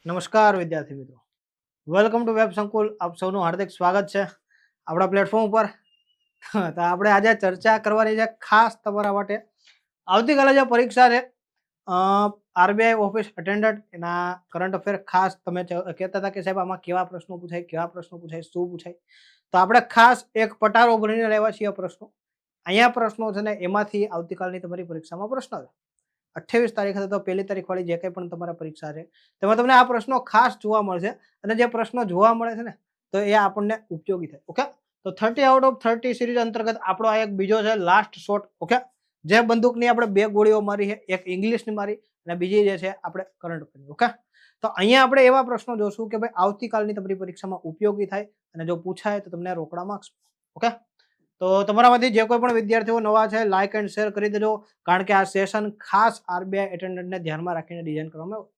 નમસ્કાર વિદ્યાર્થી મિત્રો, વેલકમ ટુ વેબ સંકુલ. આપ સૌનું હાર્દિક સ્વાગત છે આપણા પ્લેટફોર્મ ઉપર. તો આપણે આજે ચર્ચા કરવાની છે ખાસ તમારા માટે. આવતીકાલે જે પરીક્ષા છે આરબીઆઈ ઓફિસ અટેન્ડન્ટ એના કરંટ અફેર ખાસ તમે કહેતા હતા કે સાહેબ આમાં કેવા પ્રશ્નો પૂછાય શું પૂછાય, તો આપણે ખાસ એક પટારો ભરીને લેવા છીએ પ્રશ્નો. અહીંયા પ્રશ્નો છે ને એમાંથી આવતીકાલની તમારી પરીક્ષામાં પ્રશ્ન છે. 28 તારીખે તો 1લી તારીખ વાળી જે કંઈ પણ તમારા પરીક્ષા છે તેમાં તમને આ પ્રશ્નો ખાસ જોવા મળશે, અને જે પ્રશ્નો જોવા મળે છે ને તો એ આપણને ઉપયોગી થાય. ઓકે, તો 30 આઉટ ઓફ 30 સિરીઝ અંતર્ગત આપણો આ એક બીજો છે લાસ્ટ શોટ. ઓકે, જે બંદૂકની આપણે 2 ગોળીઓ મારી છે, એક ઇંગ્લિશની મારી અને બીજી જે છે આપણે કરંટ અફેરની. ઓકે, તો અહીંયા આપણે એવા પ્રશ્નો જોશું કે ભાઈ આવતીકાલની તમારી પરીક્ષામાં ઉપયોગી થાય અને જો પૂછાય તો તમને રોકડા માર્ક્સ. ઓકે, તો તમારામાંથી જે કોઈ પણ વિદ્યાર્થીઓ નવા છે લાઇક એન્ડ શેર કરી દેજો, કારણ કે આ સેશન ખાસ આરબીઆઈ એટેન્ડન્ટને ધ્યાનમાં રાખીને ડિઝાઇન કરવામાં આવ્યું.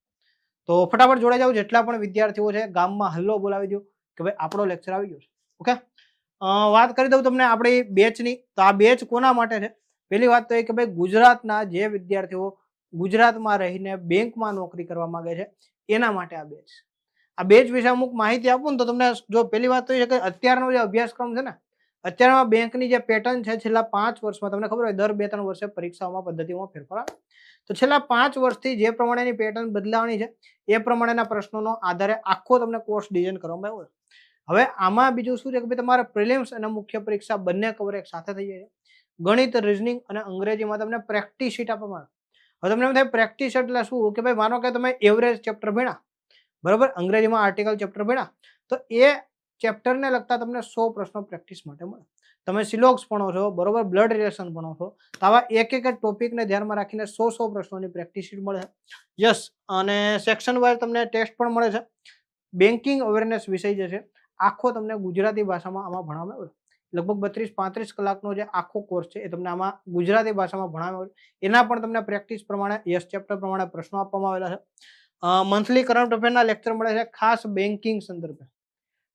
તો ફટાફટ જોડાઈ જાવ. જેટલા પણ વિદ્યાર્થીઓ છે ગામમાં હલ્લો બોલાવી દો કે ભાઈ આપણો લેક્ચર આવી ગયો છે. ઓકે, વાત કરી દઉં તમને આપણી બેચની. તો આ બેચ કોના માટે છે? પહેલી વાત તો એ કે ભાઈ ગુજરાતના જે વિદ્યાર્થીઓ ગુજરાતમાં રહીને બેંકમાં નોકરી કરવા માંગે છે એના માટે આ બેચ. આ બેચ વિશે અમુક માહિતી આપું ને તો તમને જો પહેલી વાત તો એ છે કે અત્યારનો જે અભ્યાસક્રમ છે ને, અત્યારમાં બેંકની જે પેટર્ન છે છેલ્લા 5 વર્ષમાં તમને ખબર હોય દર 2-3 વર્ષે પરીક્ષાઓમાં પદ્ધતિઓમાં ફેરફાર આવે. તો છેલ્લા 5 વર્ષથી જે પ્રમાણેની પેટર્ન બદલાવાની છે એ પ્રમાણેના પ્રશ્નોનો આધારે આખો તમને કોર્સ ડિઝાઇન કરવામાં આવ્યો છે. હવે આમાં બીજું શું છે કે ભાઈ તમારે પ્રિલિમ્સ અને મુખ્ય પરીક્ષા બંને કવર એક સાથે થઈ જાય છે. ગણિત, રીઝનિંગ અને અંગ્રેજીમાં તમને પ્રેક્ટિસ શીટ આપવામાં આવે. હવે તમને એમ થાય પ્રેક્ટિસ એટલે શું કે ભાઈ માનો કે તમે એવરેજ ચેપ્ટર ભણ્યા, બરાબર, અંગ્રેજીમાં આર્ટિકલ ચેપ્ટર ભણ્યા, તો એ ચેપ્ટરને લગતા તમને 100 પ્રશ્નો પ્રેક્ટિસ માટે મળે. તમે સિલોક્સ ભણો છો, બરોબર, બ્લડ રિલેશન ભણો છો, તો આવા એક એક ટોપિકને ધ્યાનમાં રાખીને 100 પ્રશ્નોની પ્રેક્ટિસ શીટ મળે છે. યસ, અને સેક્શન વાઇઝ તમને ટેસ્ટ પણ મળે છે. બેન્કિંગ અવેરનેસ વિષય જે છે આખો તમને ગુજરાતી ભાષામાં આમાં ભણાવવામાં આવે. લગભગ 32-35 કલાકનો જે આખો કોર્સ છે એ તમને આમાં ગુજરાતી ભાષામાં ભણાવવામાં આવે. એના પણ તમને પ્રેક્ટિસ પ્રમાણે યસ ચેપ્ટર પ્રમાણે પ્રશ્નો આપવામાં આવેલા છે. મંથલી કરંટ અફેરના લેક્ચર મળે છે ખાસ બેન્કિંગ સંદર્ભે.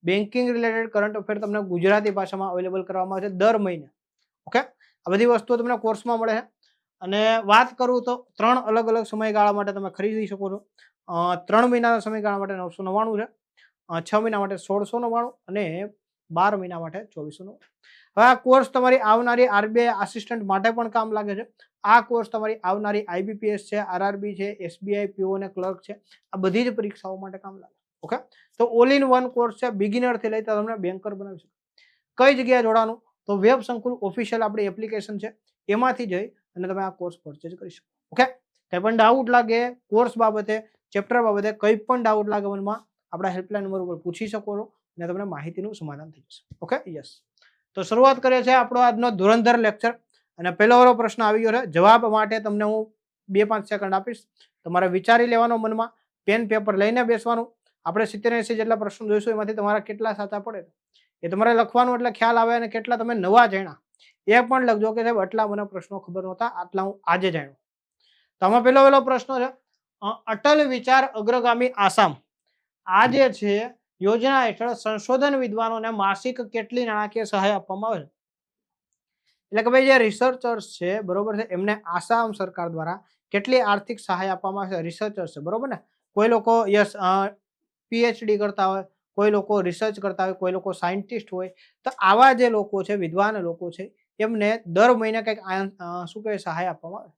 બેન્કિંગ રિલેટેડ કરંટ અફેર તમને ગુજરાતી ભાષામાં અવેલેબલ કરવામાં આવે છે દર મહિને. ઓકે, આ બધી વસ્તુઓ તમને કોર્સમાં મળે છે. અને વાત કરું તો 3 અલગ અલગ સમયગાળા માટે તમે ખરીદી શકો છો. 3 મહિનાના સમયગાળા માટે 999 છે, 6 મહિના માટે 1699 અને 12 મહિના માટે 2499. હવે આ કોર્સ તમારી આવનારી આરબીઆઈ આસિસ્ટન્ટ માટે પણ કામ લાગે છે. આ કોર્સ તમારી આવનારી આઈબીપીએસ છે, આરઆરબી છે, એસબીઆઈ, પીઓ અને ક્લર્ક છે, આ બધી જ પરીક્ષાઓ માટે કામ લાગે. ઓકે, તો ઓલ ઇન વન કોર્સ છે, બિગિનર થી લઈ તમને બેન્કર બનાવી શકો. કઈ જગ્યાએ જોડાવાનું? તો વેબ સંકુલ ઓફિશિયલ આપણી એપ્લિકેશન છે, એમાંથી જઈ અને તમે આ કોર્સ પરચેઝ કરી શકો. ઓકે, કંઈ પણ ડાઉટ લાગે કોર્સ બાબતે, ચેપ્ટર બાબતે, કંઈ પણ ડાઉટ લાગે મનમાં, આપણા હેલ્પલાઇન નંબર ઉપર પૂછી શકો છો અને તમને માહિતીનું સમાધાન થઈ જશે. ઓકે, યસ, તો શરૂઆત કરીએ છીએ આપણો આજનો ધુરંધર લેક્ચર. અને પહેલો વાળો પ્રશ્ન આવી ગયો છે. જવાબ માટે તમને હું 2-5 સેકન્ડ આપીશ, તમારે વિચારી લેવાનો, મનમાં પેન પેપર લઈને બેસવાનું. આપણે 70-80 જેટલા પ્રશ્નો જોઈશું, એમાંથી તમારા કેટલા સાચા પડે એ તમારે લખવાનું, એટલે ખ્યાલ આવે. અને કેટલા તમે નવા જાણ્યા એ પણ લખજો કે સાહેબ આટલા મને પ્રશ્નો ખબર નહોતા, આટલા હું આજે જાણ્યો. તો આમાં પહેલો પ્રશ્ન છે, અટલ વિચાર અગ્રગામી આસામ આ જે છે યોજના હેઠળ સંશોધન વિદ્વાનોને માસિક કેટલી નાણાકીય સહાય આપવામાં આવે છે? એટલે કે ભાઈ જે રિસર્ચર્સ છે, બરોબર છે, એમને આસામ સરકાર દ્વારા કેટલી આર્થિક સહાય આપવામાં આવે છે? રિસર્ચર્સ છે, બરોબર ને. કોઈ લોકો યસ પીએચડી કરતા હોય, કોઈ લોકો રિસર્ચ કરતા હોય, કોઈ લોકો સાયન્ટિસ્ટ હોય. તો આવા જે લોકો છે, વિદ્વાન લોકો છે, એમને દર મહિને કંઈક શું કહેવાય સહાય આપવામાં આવે.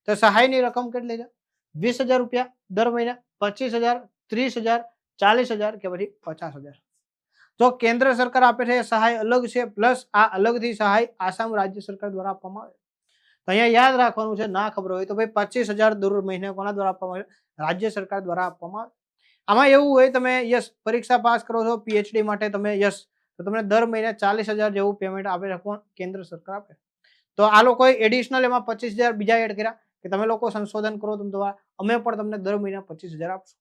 તો સહાયની રકમ કેટલી છે? 20,000 રૂપિયા દર મહિને, 25,000, 30,000, 40,000 કે પછી 50,000. તો કેન્દ્ર સરકાર આપે છે એ સહાય અલગ છે, પ્લસ આ અલગથી સહાય આસામ રાજ્ય સરકાર દ્વારા આપવામાં આવે. તો અહીંયા યાદ રાખવાનું છે, ના ખબર હોય તો ભાઈ 25,000 દર મહિને કોના દ્વારા આપવામાં આવે? રાજ્ય સરકાર દ્વારા આપવામાં આવે. આમાં એવું હોય તમે યસ પરીક્ષા પાસ કરો છો પીએચડી માટે તમે યસ, તો તમને દર મહિને 40,000 જેવું પેમેન્ટ આપે છે. કોણ? કેન્દ્ર સરકાર આપે. તો આ લોકોએ એડિશનલ એમાં 25,000 બીજા એડ કર્યા કે તમે લોકો સંશોધન કરો તમે દ્વારા અમે પણ તમને દર મહિને 25,000 આપશું.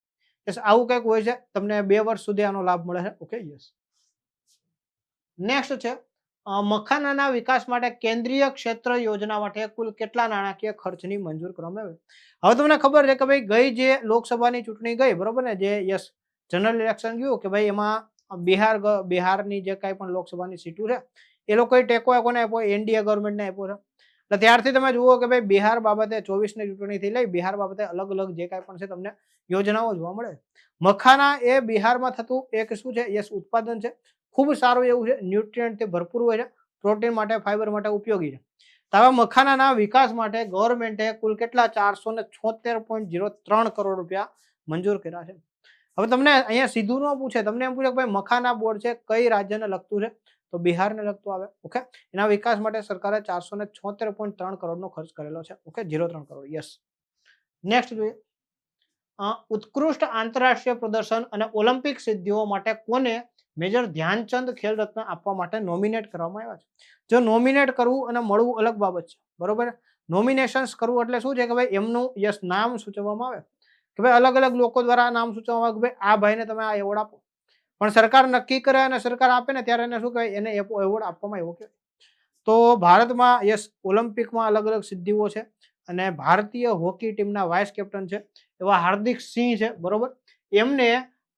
યસ, આવું કંઈક હોય છે. તમને 2 વર્ષ સુધી આનો લાભ મળે છે. Okay, yes. નેક્સ્ટ છે, મખાનાના વિકાસ માટે કેન્દ્રીય ક્ષેત્ર યોજના માટે કુલ કેટલા નાણાકીય ખર્ચની મંજૂર કરવામાં આવે? હવે તમને ખબર છે કે ભાઈ ગઈ જે લોકસભાની ચૂંટણી ગઈ, બરોબર ને, જે યસ જનરલ ઇલેક્શન ગયું કે ભાઈ એમાં બિહારની જે કાંઈ પણ લોકસભાની સીટો છે એ લોકોએ ટેકો કોને આપ્યો? એનડીએ ગવર્મેન્ટને આપ્યો છે. એટલે ત્યારથી તમે જુઓ કે ભાઈ બિહાર બાબતે 24ની ચૂંટણીથી લઈ બિહાર બાબતે અલગ અલગ જે કાંઈ પણ છે તમને યોજનાઓ જોવા મળે. મખાના એ બિહારમાં થતું એક શું છે યસ ઉત્પાદન છે, ખૂબ સારું એવું છે, ન્યુટ્રિયન્ટથી ભરપૂર હોય છે, પ્રોટીન માટે ફાઈબર માટે ઉપયોગી છે. તો આવા મખાનાના વિકાસ માટે ગવર્મેન્ટે કુલ કેટલા 476.03 કરોડ રૂપિયા મંજૂર કર્યા છે. હવે તમને અહીંયા સીધું ન પૂછે, તમને એમ પૂછે કે ભાઈ મખાના બોર્ડ છે કઈ રાજ્યને લગતું છે, તો બિહારને લગતું આવે. ઓકે, એના વિકાસ માટે સરકારે 476.3 કરોડનો ખર્ચ કરેલો છે. ઓકે, 03 કરોડ. યસ. નેક્સ્ટ જોઈએ, ઉત્કૃષ્ટ આંતરરાષ્ટ્રીય પ્રદર્શન અને ઓલિમ્પિક સિદ્ધિઓ માટે કોને મેજર ધ્યાનચંદ ખેલ રત્ન આપવા માટે નોમિનેટ કરવામાં આવ્યા છે? જો નોમિનેટ કરવું અને મળવું અલગ બાબત છે, બરોબર. નોમિનેશન્સ કરવું એટલે શું છે કે ભાઈ એમનું યસ નામ સૂચવવામાં આવે કે ભાઈ અલગ અલગ લોકો દ્વારા નામ સૂચવવામાં આવે કે ભાઈ આ ભાઈને તમે આ એવોર્ડ આપો, પણ સરકાર નક્કી કરે અને સરકાર આપે ને ત્યારે એને શું કહેવાય, એને એવોર્ડ આપવામાં આવ્યો કહેવાય. તો ભારતમાં યસ ઓલિમ્પિકમાં અલગ અલગ સિદ્ધિઓ છે અને ભારતીય હોકી ટીમના વાઇસ કેપ્ટન છે એવા હાર્દિક સિંહ છે, બરોબર. એમને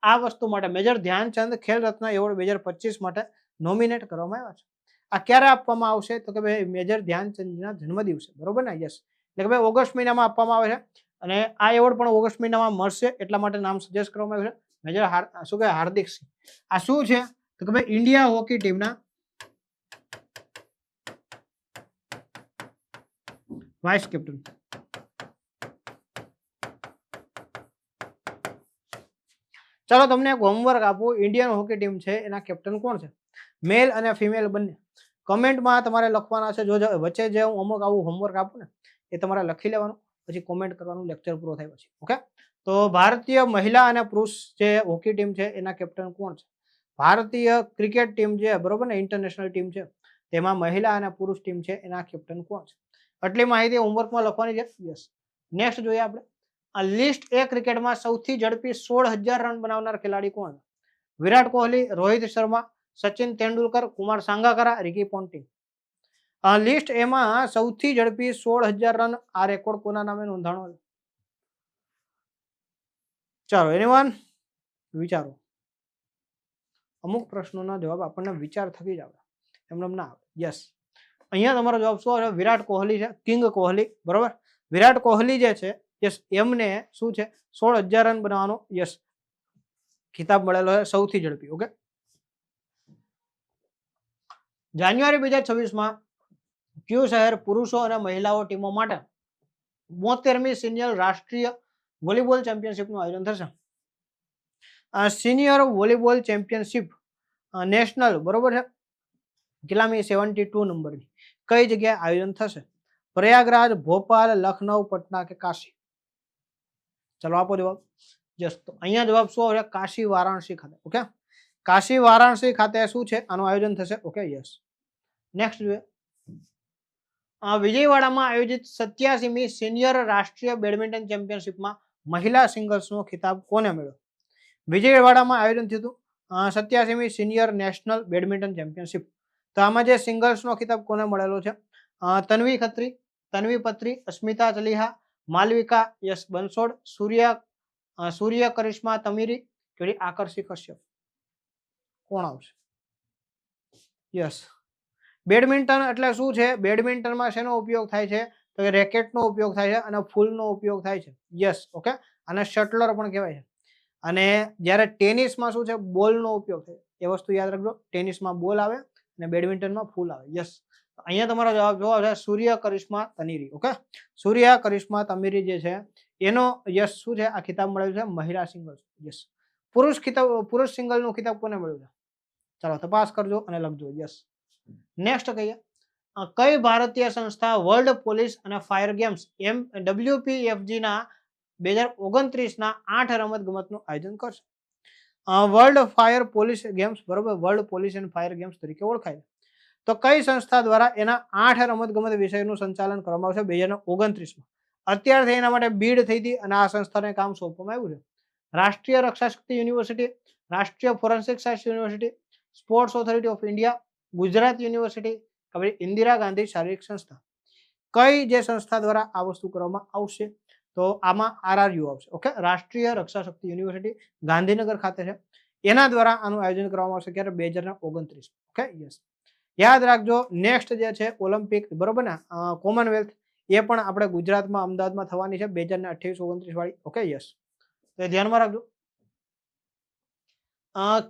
આ વસ્તુ માટે મેજર ધ્યાનચંદ ખેલ રત્ન એવોર્ડ 2025 માટે નોમિનેટ કરવામાં આવ્યા છે. આ ક્યારે આપવામાં આવશે તો કે ભાઈ મેજર ધ્યાનચંદના જન્મદિવસે, બરોબર ને. યસ, એટલે કે ભાઈ ઓગસ્ટ મહિનામાં આપવામાં આવે છે અને આ એવોર્ડ પણ ઓગસ્ટ મહિનામાં મળશે, એટલા માટે નામ સજેસ્ટ કરવામાં આવ્યું છે મેજર શું કહેવાય હાર્દિક સિંહ. આ શું છે તો કે ભાઈ ઇન્ડિયા હોકી ટીમના વાઇસ કેપ્ટન. ચાલો તમને એક હોમવર્ક આપું, ઇન્ડિયન હોકી ટીમ છે એના કેપ્ટન કોણ છે, મેલ અને ફિમેલ બંને. કમેન્ટમાં તમારે લખવાના છે. જો વચ્ચે જે હું અમુક આવું હોમવર્ક આપું ને એ તમારે લખી લેવાનું, પછી કોમેન્ટ કરવાનું લેક્ચર પૂરો થાય પછી. ઓકે, તો ભારતીય મહિલા અને પુરુષ જે હોકી ટીમ છે એના કેપ્ટન કોણ છે? ભારતીય ક્રિકેટ ટીમ છે, બરોબર ને, ઇન્ટરનેશનલ ટીમ છે, તેમાં મહિલા અને પુરુષ ટીમ છે એના કેપ્ટન કોણ છે? આટલી માહિતી હોમવર્કમાં લખવાની છે. યસ. નેક્સ્ટ જોઈએ આપણે, આ લિસ્ટ એ ક્રિકેટમાં સૌથી ઝડપી 16,000 રન બનાવનાર ખેલાડી કોણ? Virat Kohli, Rohit Sharma, Sachin Tendulkar, Kumar સાંગાકારા, Ricky pounding. આ લિસ્ટ એમાં સૌથી ઝડપી 16,000 રન આ રેકોર્ડ કોના નામે નોંધાણો છે? ચાલો એનીવન વિચારો. અમુક પ્રશ્નોના જવાબ આપણને વિચાર થકી જ આવે, એમને ના આવે. યસ, અહીંયા તમારો જવાબ શું આવે? વિરાટ કોહલી છે, કિંગ કોહલી, બરોબર. વિરાટ કોહલી જે છે યસ એમને શું છે 16,000 રન બનાવવાનો યસ ખિતાબ મળેલો છે, સૌથી ઝડપી. ઓકે, જાન્યુઆરી 2026માં કયું શહેર પુરુષો અને મહિલાઓ ટીમો માટે 72મી સિનિયર રાષ્ટ્રીય વોલીબોલ ચેમ્પિયનશિપનું આયોજન થશે? આ સિનિયર વોલીબોલ ચેમ્પિયનશિપ નેશનલ, બરોબર છે, કેટલામી 72 નંબરની કઈ જગ્યાએ આયોજન થશે? પ્રયાગરાજ, ભોપાલ, લખનઉ, પટના કે કાશી? ચલો આપો જવાબ. યસ, તો અહીંયા જવાબ શું આવશે? કાશી વારાણસી ખાતે. ઓકે, કાશી વારાણસી ખાતે શું છે આનું આયોજન થશે. Okay, yes. નેક્સ્ટ જોઈએ, વિજયવાડામાં આયોજિત 87મી સિનિયર રાષ્ટ્રીય બેડમિન્ટન ચેમ્પિયનશિપમાં મહિલા સિંગલ્સનો ખિતાબ કોને મળ્યો? વિજયવાડામાં આયોજન થયું હતું 87મી સિનિયર નેશનલ બેડમિન્ટન ચેમ્પિયનશિપ. તો આમાં જે સિંગલ્સનો ખિતાબ કોને મળેલો છે? તન્વી ખત્રી, તન્વી પત્રી, અસ્મિતા ચલિહા, માલવિકા યસ બંસોડ, સૂર્ય કરિશ્મા તમીરી કે આકર્ષી કશ્યપ? કોણ આવશે? યસ, બેડમિન્ટન એટલે શું છે? બેડમિન્ટનમાં શેનો ઉપયોગ થાય છે તો કે રેકેટનો ઉપયોગ થાય છે અને ફૂલનો ઉપયોગ થાય છે. યસ, ઓકે, અને શટલર પણ કહેવાય છે. અને જ્યારે ટેનિસમાં શું છે? બોલનો ઉપયોગ થાય. એ વસ્તુ યાદ રાખજો, ટેનિસમાં બોલ આવે અને બેડમિન્ટનમાં ફૂલ આવે. યસ, અહીંયા તમારો જવાબ જોવા છે સૂર્ય કરિશ્મા તનીરી. ઓકે, સૂર્ય કરિશ્મા તમીરી જે છે એનો યસ શું છે આ ખિતાબ મળ્યો છે મહિલા સિંગલ્સ. યસ, પુરુષ સિંગલનો ખિતાબ કોને મળ્યો છે? ચાલો તપાસ કરજો અને લખજો. યસ. નેક્સ્ટ કહીએ, કઈ ભારતીય સંસ્થા વર્લ્ડ પોલીસ અને ફાયર ગેમ્સ WPFG ના 2029 ના 8 રમત ગમતનું આયોજન કરશે? વર્લ્ડ ફાયર પોલીસ ગેમ્સ, બરોબર, world police and fire games તરીકે ઓળખાય છે. તો કઈ સંસ્થા દ્વારા એના 8 રમત ગમત વિષયનું સંચાલન કરવામાં આવશે 2029માં? અત્યારથી એના માટે બીડ થઈ હતી અને આ સંસ્થાને કામ સોંપવામાં આવ્યું છે. રાષ્ટ્રીય રક્ષા શક્તિ યુનિવર્સિટી, રાષ્ટ્રીય forensic science university, sports authority of India, Gujarat university કે પછી ઇન્દિરા ગાંધી શારીરિક સંસ્થા? કઈ જે સંસ્થા દ્વારા આ વસ્તુ કરવામાં આવશે તો આમાં RRU આવશે. ઓકે, રાષ્ટ્રીય રક્ષા શક્તિ યુનિવર્સિટી ગાંધીનગર ખાતે છે, એના દ્વારા આનું આયોજન કરવામાં આવશે ક્યારે? 2029. Okay, yes. યાદ રાખજો નેક્સ્ટ જે છે ઓલિમ્પિક બરોબર ને કોમનવેલ્થ એ પણ આપણે ગુજરાતમાં અમદાવાદમાં થવાની છે 2028-29 વાળી. ઓકે યસ, તો ધ્યાનમાં રાખજો.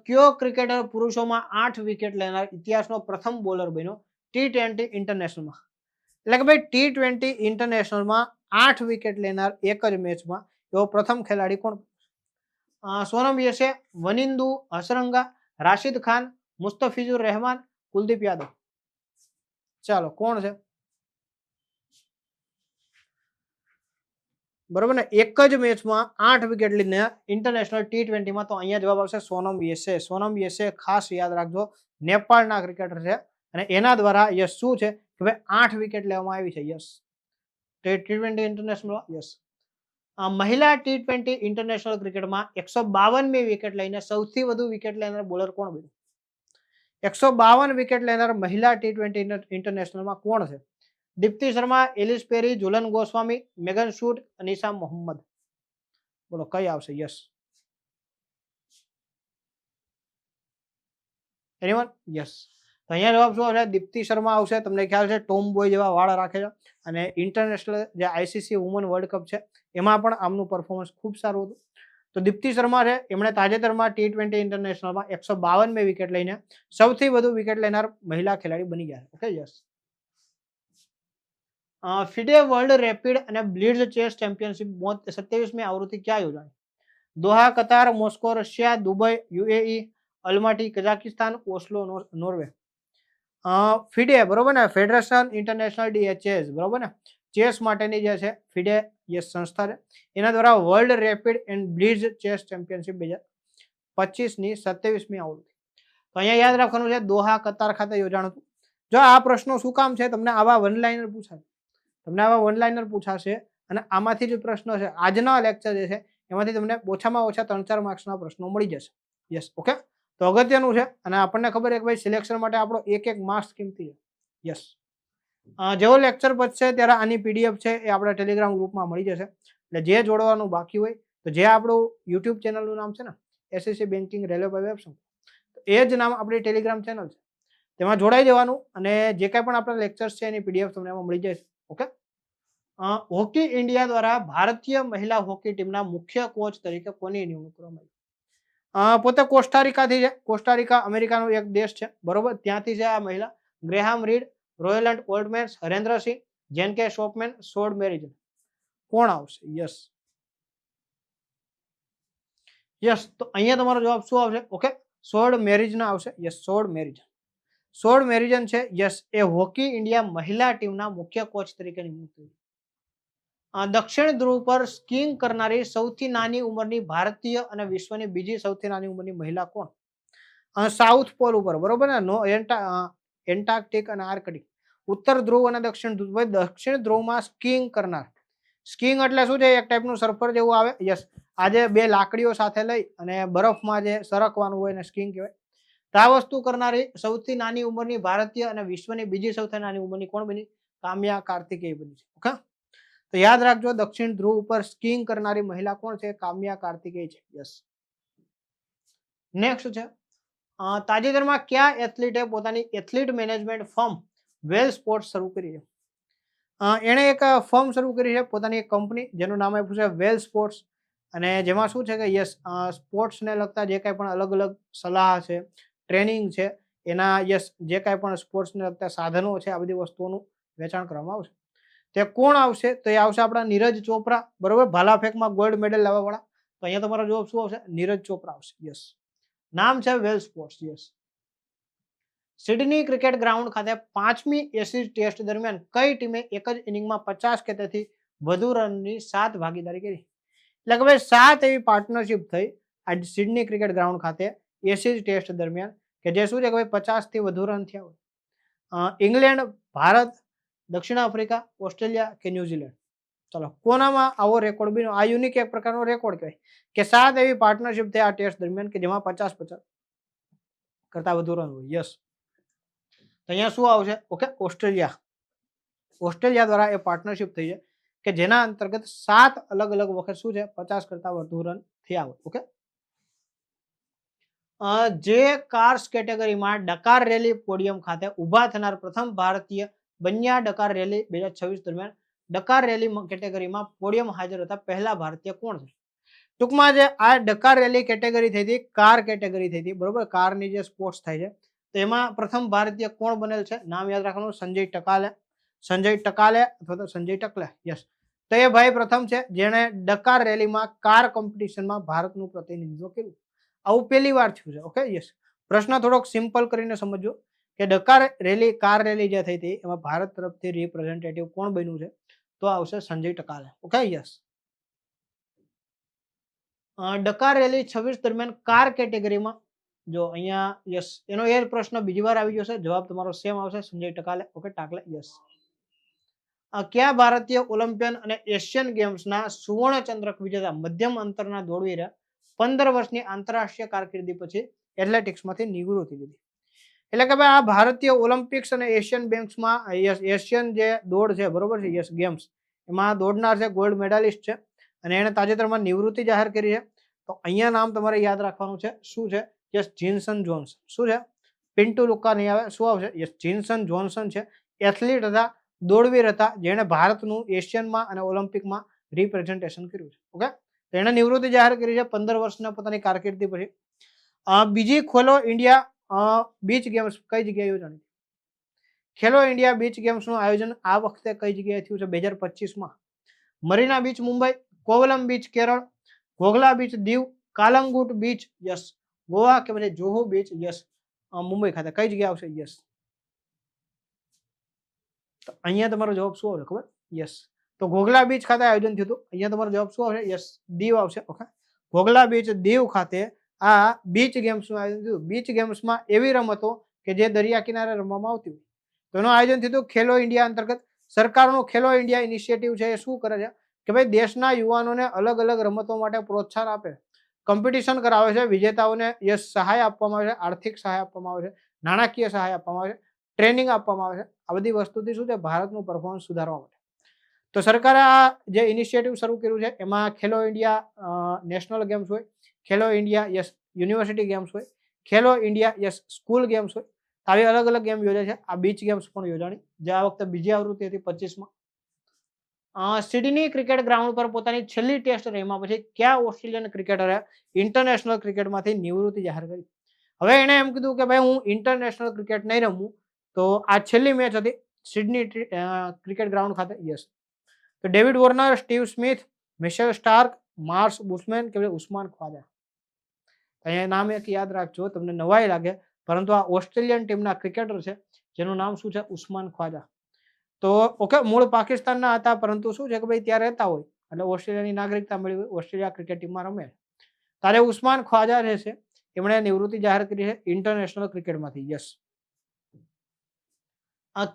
કયો ક્રિકેટર પુરુષોમાં 8 વિકેટ લેનાર ઇતિહાસનો પ્રથમ બોલર બન્યો T20 ઇન્ટરનેશનલમાં? એટલે કે ભાઈ T20 ઇન્ટરનેશનલમાં 8 વિકેટ લેનાર એક જ મેચમાં એવો પ્રથમ ખેલાડી કોણ? સોનમ યસે, વનિંદુ હસરંગા, રાશિદ ખાન, મુસ્તફિઝુર રહેમાન, કુલદીપ યાદવ. ચાલો કોણ છે? બરોબર ને, એક જ મેચમાં 8 વિકેટ લઈને ઇન્ટરનેશનલ T20 માં, તો અહીંયા જવાબ આવશે સોનમ યસે. સોનમ યસે ખાસ યાદ રાખજો નેપાળના ક્રિકેટર છે અને એના દ્વારા યસ શું છે કે ભાઈ 8 વિકેટ લેવામાં આવી છે. Yes, T20 international. યસ, મહિલા T20 ઇન્ટરનેશનલ ક્રિકેટમાં 152મી વિકેટ લઈને સૌથી વધુ વિકેટ લેનાર બોલર કોણ બન્યું? 152 વિકેટ લેનાર મહિલા T20 ઇન્ટરનેશનલમાં કોણ છે? દીપ્તિ શર્મા, એલિસ પેરી, ઝુલન ગોસ્વામી, મેગન શૂટ, અનીસા મોહમ્મદ. બોલો કઈ આવશે? Yes, anyone? યસ, તો અહીંયા જવાબ શું આવશે? દીપ્તિ શર્મા આવશે. તમને ખ્યાલ છે ટોમ બોય જેવા વાળ રાખે છે અને ઇન્ટરનેશનલ જે ICC વુમન વર્લ્ડ કપ છે એમાં પણ આમનું પરફોર્મન્સ ખૂબ સારું હતું. તો દીપ્તિ શર્મા છે એમણે તાજેતરમાં T20 ઇન્ટરનેશનલમાં 152મી વિકેટ લઈને સૌથી વધુ વિકેટ લેનાર મહિલા ખેલાડી બની ગયા. Okay yes. FIDE world rapid અને બ્લિટ્ઝ ચેસ ચેમ્પિયનશિપ 27મી આવૃત્તિ ક્યાં યોજાણી? Doha, Qatar, Moscow Russia, Dubai UAE, Almaty Kazakhstan, Oslo Norway. FIDE બરોબર ને, ફેડરેશન ઇન્ટરનેશનલ ડી ચેસ બરોબર ને, ચેસ માટેની જે છે ફિડે યસ સંસ્થા છે એના દ્વારા world rapid and blitz chess championship 2025ની 27મી આવૃત્તિ. તો અહીંયા યાદ રાખવાનું છે દોહા કતાર ખાતે યોજાણું હતું. જો આ પ્રશ્નો શું કામ છે, તમને આવા વન લાઇનર પૂછાય, તમને આવા વન લાઇનર પૂછાશે અને આમાંથી જે પ્રશ્નો છે આજના લેક્ચર જે છે એમાંથી તમને ઓછામાં ઓછા 3-4 માર્ક્સના પ્રશ્નો મળી જશે. યસ, ઓકે, તો અગત્યનું છે અને આપણને ખબર છે કે ભાઈ સિલેક્શન માટે આપણો એક માર્ક્સ કિંમતી છે. યસ, જેવો લેક્ચર પતશે ત્યારે આની PDF છે એ આપણા ટેલિગ્રામ ગ્રુપમાં મળી જશે. એટલે જે જોડવાનું બાકી હોય તો જે આપણું યુટ્યુબ ચેનલનું નામ છે ને SSC બેન્કિંગ રેલવે વેબ સંકુલ, એ જ નામ આપણી ટેલિગ્રામ ચેનલ છે, તેમાં જોડાઈ જવાનું અને જે કાંઈ પણ આપણા લેક્ચર્સ છે એની PDF તમને એમાં મળી જશે. ઓકે, હોકી ઇન્ડિયા દ્વારા ભારતીય મહિલા હોકી ટીમના મુખ્ય કોચ તરીકે કોની નિમણૂક કરવામાં આવી? પોતે કોસ્ટારિકાથી છે. કોસ્ટારિકા અમેરિકાનો એક દેશ છે બરોબર, ત્યાંથી છે આ મહિલા. ગ્રેહામ રીડ, રોયલેન્ડ ઓલ્ડમેન્સ, હરેન્દ્રસિંહ, જેનકે શોપમેન, સોડ મેરિજન. કોણ આવશે? યસ, યસ, તો અહીંયા તમારો જવાબ શું આવશે? ઓકે, સોડ મેરિજન આવશે. યસ, સોડ મેરિજન. સોડ મેરિજન છે યસ એ હોકી ઇન્ડિયા મહિલા ટીમના મુખ્ય કોચ તરીકે નિમણૂક થઈ. દક્ષિણ ધ્રુવ પર સ્કીઇંગ કરનારી સૌથી નાની ઉંમરની ભારતીય અને વિશ્વની બીજી સૌથી નાની ઉંમરની મહિલા કોણ? સાઉથ પોલ ઉપર બરોબર ને, એન્ટાર્કટિક અને આર્કટિક, ઉત્તર ધ્રુવ અને દક્ષિણ ધ્રુવ. દક્ષિણ ધ્રુવમાં સ્કીઇંગ કરનાર, સ્કીઇંગ એટલે શું છે? એક ટાઈપનું સર્ફર જેવું આવે. યસ, આજે બે લાકડીઓ સાથે લઈ અને બરફમાં જે સરકવાનું હોય એને સ્કીઇંગ કહેવાય. તો આ વસ્તુ કરનારી સૌથી નાની ઉંમરની ભારતીય અને વિશ્વની બીજી સૌથી નાની ઉંમરની કોણ બની? કામ્યા કાર્તિકેય બની છે. ઓકે, તો યાદ રાખજો દક્ષિણ ધ્રુવ ઉપર સ્કીઇંગ કરનારી મહિલા કોણ છે? કામ્યા કાર્તિકેય છે. યસ, નેક્સ્ટ છે તાજેતરમાં કયા એથ્લીટે પોતાની એથ્લીટ મેનેજમેન્ટ ફર્મ વેલ સ્પોર્ટ્સ શરૂ કરી છે? એણે એક ફર્મ શરૂ કરી છે, પોતાની એક કંપની, જેનું નામ આપ્યું છે વેલ સ્પોર્ટ્સ. અને જેમાં શું છે કે યસ સ્પોર્ટ્સને લગતા જે કાંઈ પણ અલગ અલગ સલાહ છે, ટ્રેનિંગ છે, એના યસ જે કાંઈ પણ સ્પોર્ટ્સને લગતા સાધનો છે, આ બધી વસ્તુઓનું વેચાણ કરવામાં આવશે. તે કોણ આવશે? તો એ આવશે આપણા નીરજ ચોપરા બરોબર, ભાલા ફેંકમાં ગોલ્ડ મેડલ લાવવા વાળા. તો અહીંયા તમારો જવાબ શું આવશે? નીરજ ચોપરા આવશે. યસ, નામ છે well sports. Yes, Sydney cricket ground ખાતે 5મી એશિઝ ટેસ્ટ દરમિયાન કઈ ટીમે એક જ ઇનિંગમાં 50 કે તેથી વધુ રનની 7 ભાગીદારી કરી? એટલે કે ભાઈ 7 એવી પાર્ટનરશિપ થઈ આ સિડની ક્રિકેટ ગ્રાઉન્ડ ખાતે એશિઝ ટેસ્ટ દરમિયાન કે જે શું છે કે ભાઈ 50 થી વધુ રન થયા હોય. ઇંગ્લેન્ડ, ભારત, દક્ષિણ આફ્રિકા, ઓસ્ટ્રેલિયા કે ન્યુઝીલેન્ડ. ચલો, કોનામાં આવો રેકોર્ડ બન્યો? આ યુનિક એક પ્રકારનો રેકોર્ડ કહેવાય કે 7 એવી પાર્ટનરશિપ થઈ આ ટેસ્ટ દરમિયાન કે જેમાં 50 કરતા વધુ રન હોય. યસ, તો અહીંયા શું આવશે? Okay, Australia. ઓસ્ટ્રેલિયા દ્વારા એ પાર્ટનરશિપ થઈ છે કે જેના અંતર્ગત 7 અલગ અલગ વખત શું છે 50 કરતા વધુ રન થયા હોય. ઓકે, જે કાર્સ કેટેગરીમાં ડકાર રેલી પોડિયમ ખાતે ઊભા થનાર પ્રથમ ભારતીય બન્યા ડકાર રેલી 2026 દરમિયાન ડકાર રેલી કેટેગરીમાં પોડિયમ હાજર હતા પહેલા ભારતીય કોણ છે? ટૂંકમાં જે આ ડકાર રેલી કેટેગરી થઈ હતી, કાર કેટેગરી થઈ હતી, બરોબર, કારની જે સ્પોર્ટ્સ થાય છે, તો એમાં પ્રથમ ભારતીય કોણ બનેલ છે? નામ યાદ રાખવાનું, સંજય ટકાલે અથવા તો સંજય ટકલે. યસ, તો એ ભાઈ પ્રથમ છે જેણે ડકાર રેલીમાં કાર કોમ્પિટિશનમાં ભારતનું પ્રતિનિધિત્વ કર્યું. આવું પહેલી વાર થયું છે. Okay, yes. પ્રશ્ન થોડોક સિમ્પલ કરીને સમજો કે ડકાર રેલી, કાર રેલી જે થઈ હતી એમાં ભારત તરફથી રિપ્રેઝેન્ટેટિવ કોણ બન્યું છે? તો આવશે Sanjay Takale. Okay, yes. Dakar rally 26 દરમિયાન કાર કેટેગરીમાં જો અહીંયા યસ, એનો એ પ્રશ્ન બીજી વાર આવી જશે, જવાબ તમારો સેમ આવશે, સંજય ટકાલે. ઓકે, ટાકલે. યસ. કયા ભારતીય ઓલિમ્પિયન અને એશિયન ગેમ્સના સુવર્ણ ચંદ્રક વિજેતા મધ્યમ અંતરના દોડવીરે 15 વર્ષની આંતરરાષ્ટ્રીય કારકિર્દી પછી એથ્લેટિક્સમાંથી નિવૃત્તિ લીધી? એટલે કે ભાઈ આ ભારતીય ઓલિમ્પિક્સ અને એશિયન ગેમ્સમાં એશિયન જે દોડ છે, બરોબર છે, યસ, ગેમ્સ, એમાં દોડનાર છે, ગોલ્ડ મેડાલિસ્ટ છે અને એને તાજેતરમાં નિવૃત્તિ જાહેર કરી છે. તો અહીંયા નામ તમારે યાદ રાખવાનું છે. શું છે? યસ, જીન્સન જોન્સન. શું છે? પિન્ટુ લુકા નહીં આવે. શું આવશે? યસ, જીન્સન જોન્સન છે. એથ્લીટ હતા, દોડવીર હતા, જેણે ભારતનું એશિયનમાં અને ઓલિમ્પિકમાં રિપ્રેઝેન્ટેશન કર્યું છે. ઓકે, તો એણે નિવૃત્તિ જાહેર કરી છે 15 વર્ષના પોતાની કારકિર્દી પછી. બીજી ખેલો ઇન્ડિયા બીચ ગેમ્સ કઈ જગ્યાએ યોજાણી? ખેલો ઇન્ડિયા બીચ ગેમ્સનું આયોજન આ વખતે કઈ જગ્યાએ થયું છે? 2025માં. Marina beach Mumbai, Kovalam beach Kerala, Ghoghla beach Diu, Calangute beach yes Goa કે પછી જોહુ બીચ યસ મુંબઈ ખાતે. કઈ જગ્યાએ આવશે? યસ. તો અહીંયા તમારો જવાબ શું આવશે ખબર? યસ, તો ઘોઘલા બીચ ખાતે આયોજન થયું હતું. અહીંયા તમારો જવાબ શું આવશે? યસ, દીવ આવશે. ઓકે, ઘોઘલા બીચ દીવ ખાતે આ બીચ ગેમ્સનું આયોજન થયું. બીચ ગેમ્સમાં એવી રમતો કે જે દરિયા કિનારે રમવામાં આવતી હોય, તો એનું આયોજન થયું હતું ખેલો ઇન્ડિયા અંતર્ગત. સરકારનો ખેલો ઇન્ડિયા ઇનિશિયેટિવ છે એ શું કરે છે કે ભાઈ દેશના યુવાનોને અલગ અલગ રમતો માટે પ્રોત્સાહન આપે, કોમ્પિટિશન કરાવે છે, વિજેતાઓને યસ સહાય આપવામાં આવે છે, આર્થિક સહાય આપવામાં આવે છે, નાણાકીય સહાય આપવામાં આવે છે, ટ્રેનિંગ આપવામાં આવે છે. આ બધી વસ્તુથી શું છે? ભારતનું પરફોર્મન્સ સુધારવા માટે. તો સરકારે આ જે ઇનિશિયેટિવ શરૂ કર્યું છે એમાં ખેલો ઇન્ડિયા નેશનલ ગેમ્સ હોય, ખેલો ઇન્ડિયા યસ યુનિવર્સિટી ગેમ્સ હોય, ખેલો ઇન્ડિયા યસ સ્કૂલ ગેમ્સ હોય. આવી અલગ અલગ ગેમ યોજાય છે. આ બીચ ગેમ્સ પણ યોજાણી, જે આ વખતે બીજી આવૃત્તિ હતી 25માં. સિડની ક્રિકેટ ગ્રાઉન્ડ પર પોતાની છેલ્લી ટેસ્ટ રમ્યા પછી કયા ઓસ્ટ્રેલિયન ક્રિકેટરે ઇન્ટરનેશનલ ક્રિકેટમાંથી નિવૃત્તિ જાહેર કરી? હવે એણે એમ કીધું કે ભાઈ હું ઇન્ટરનેશનલ ક્રિકેટ નહીં રમું, તો આ છેલ્લી મેચ હતી સિડની ક્રિકેટ ગ્રાઉન્ડ ખાતે. યસ, તો David Warner, Steve Smith, Mitchell Starc, માર્સ બુશમેન કે ઉસ્માન ખ્વાજા. અહીંયા નામ એક યાદ રાખજો, તમને નવાઈ લાગે, પરંતુ આ ઓસ્ટ્રેલિયન ટીમના ક્રિકેટર છે જેનું નામ શું છે? ઉસ્માન ખ્વાજા. તો ઓકે, મૂળ પાકિસ્તાનના હતા, પરંતુ શું છે કે ભાઈ ત્યાં રહેતા હોય એટલે ઓસ્ટ્રેલિયાની નાગરિકતા મળી હોય, ઓસ્ટ્રેલિયા ક્રિકેટ ટીમમાં રમે. ત્યારે ઉસ્માન ખ્વાજા જે છે એમણે નિવૃત્તિ જાહેર કરી છે ઇન્ટરનેશનલ ક્રિકેટમાંથી. યસ.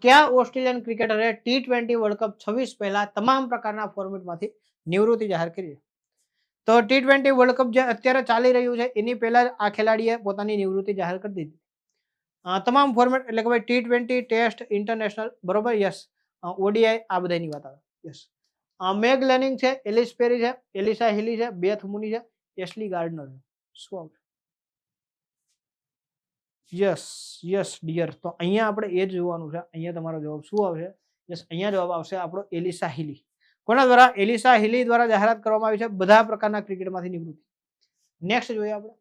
કયા ઓસ્ટ્રેલિયન ક્રિકેટરે T20 વર્લ્ડ કપ 26 પહેલા તમામ પ્રકારના ફોર્મેટમાંથી નિવૃત્તિ જાહેર કરી છે? તો T20 વર્લ્ડ કપ જે અત્યારે ચાલી રહ્યું છે એની પહેલા જ આ ખેલાડીએ પોતાની નિવૃત્તિ જાહેર કરી દીધી. તમામ ફોર્મેટ એટલે કે ભાઈ T20, ટેસ્ટ, ઇન્ટરનેશનલ, બરોબર, યસ, ઓડીઆઈ, આ બધાની વાત આવે. યસ, મેગ લેનિંગ છે, એલિસ પેરી છે, એલિસા હિલી છે, બેથ મુની છે, એશલી ગાર્ડનર છે. શું આવશે? યસ યસ ડિયર, તો અહીંયા આપણે એ જ જોવાનું છે. અહીંયા તમારો જવાબ શું આવશે? યસ, અહીંયા જવાબ આવશે આપણો એલિસા હિલી. કોના દ્વારા? એલિસા હિલી દ્વારા જાહેરાત કરવામાં આવી છે બધા પ્રકારના ક્રિકેટમાંથી નિવૃત્તિ. નેક્સ્ટ જોઈએ આપણે.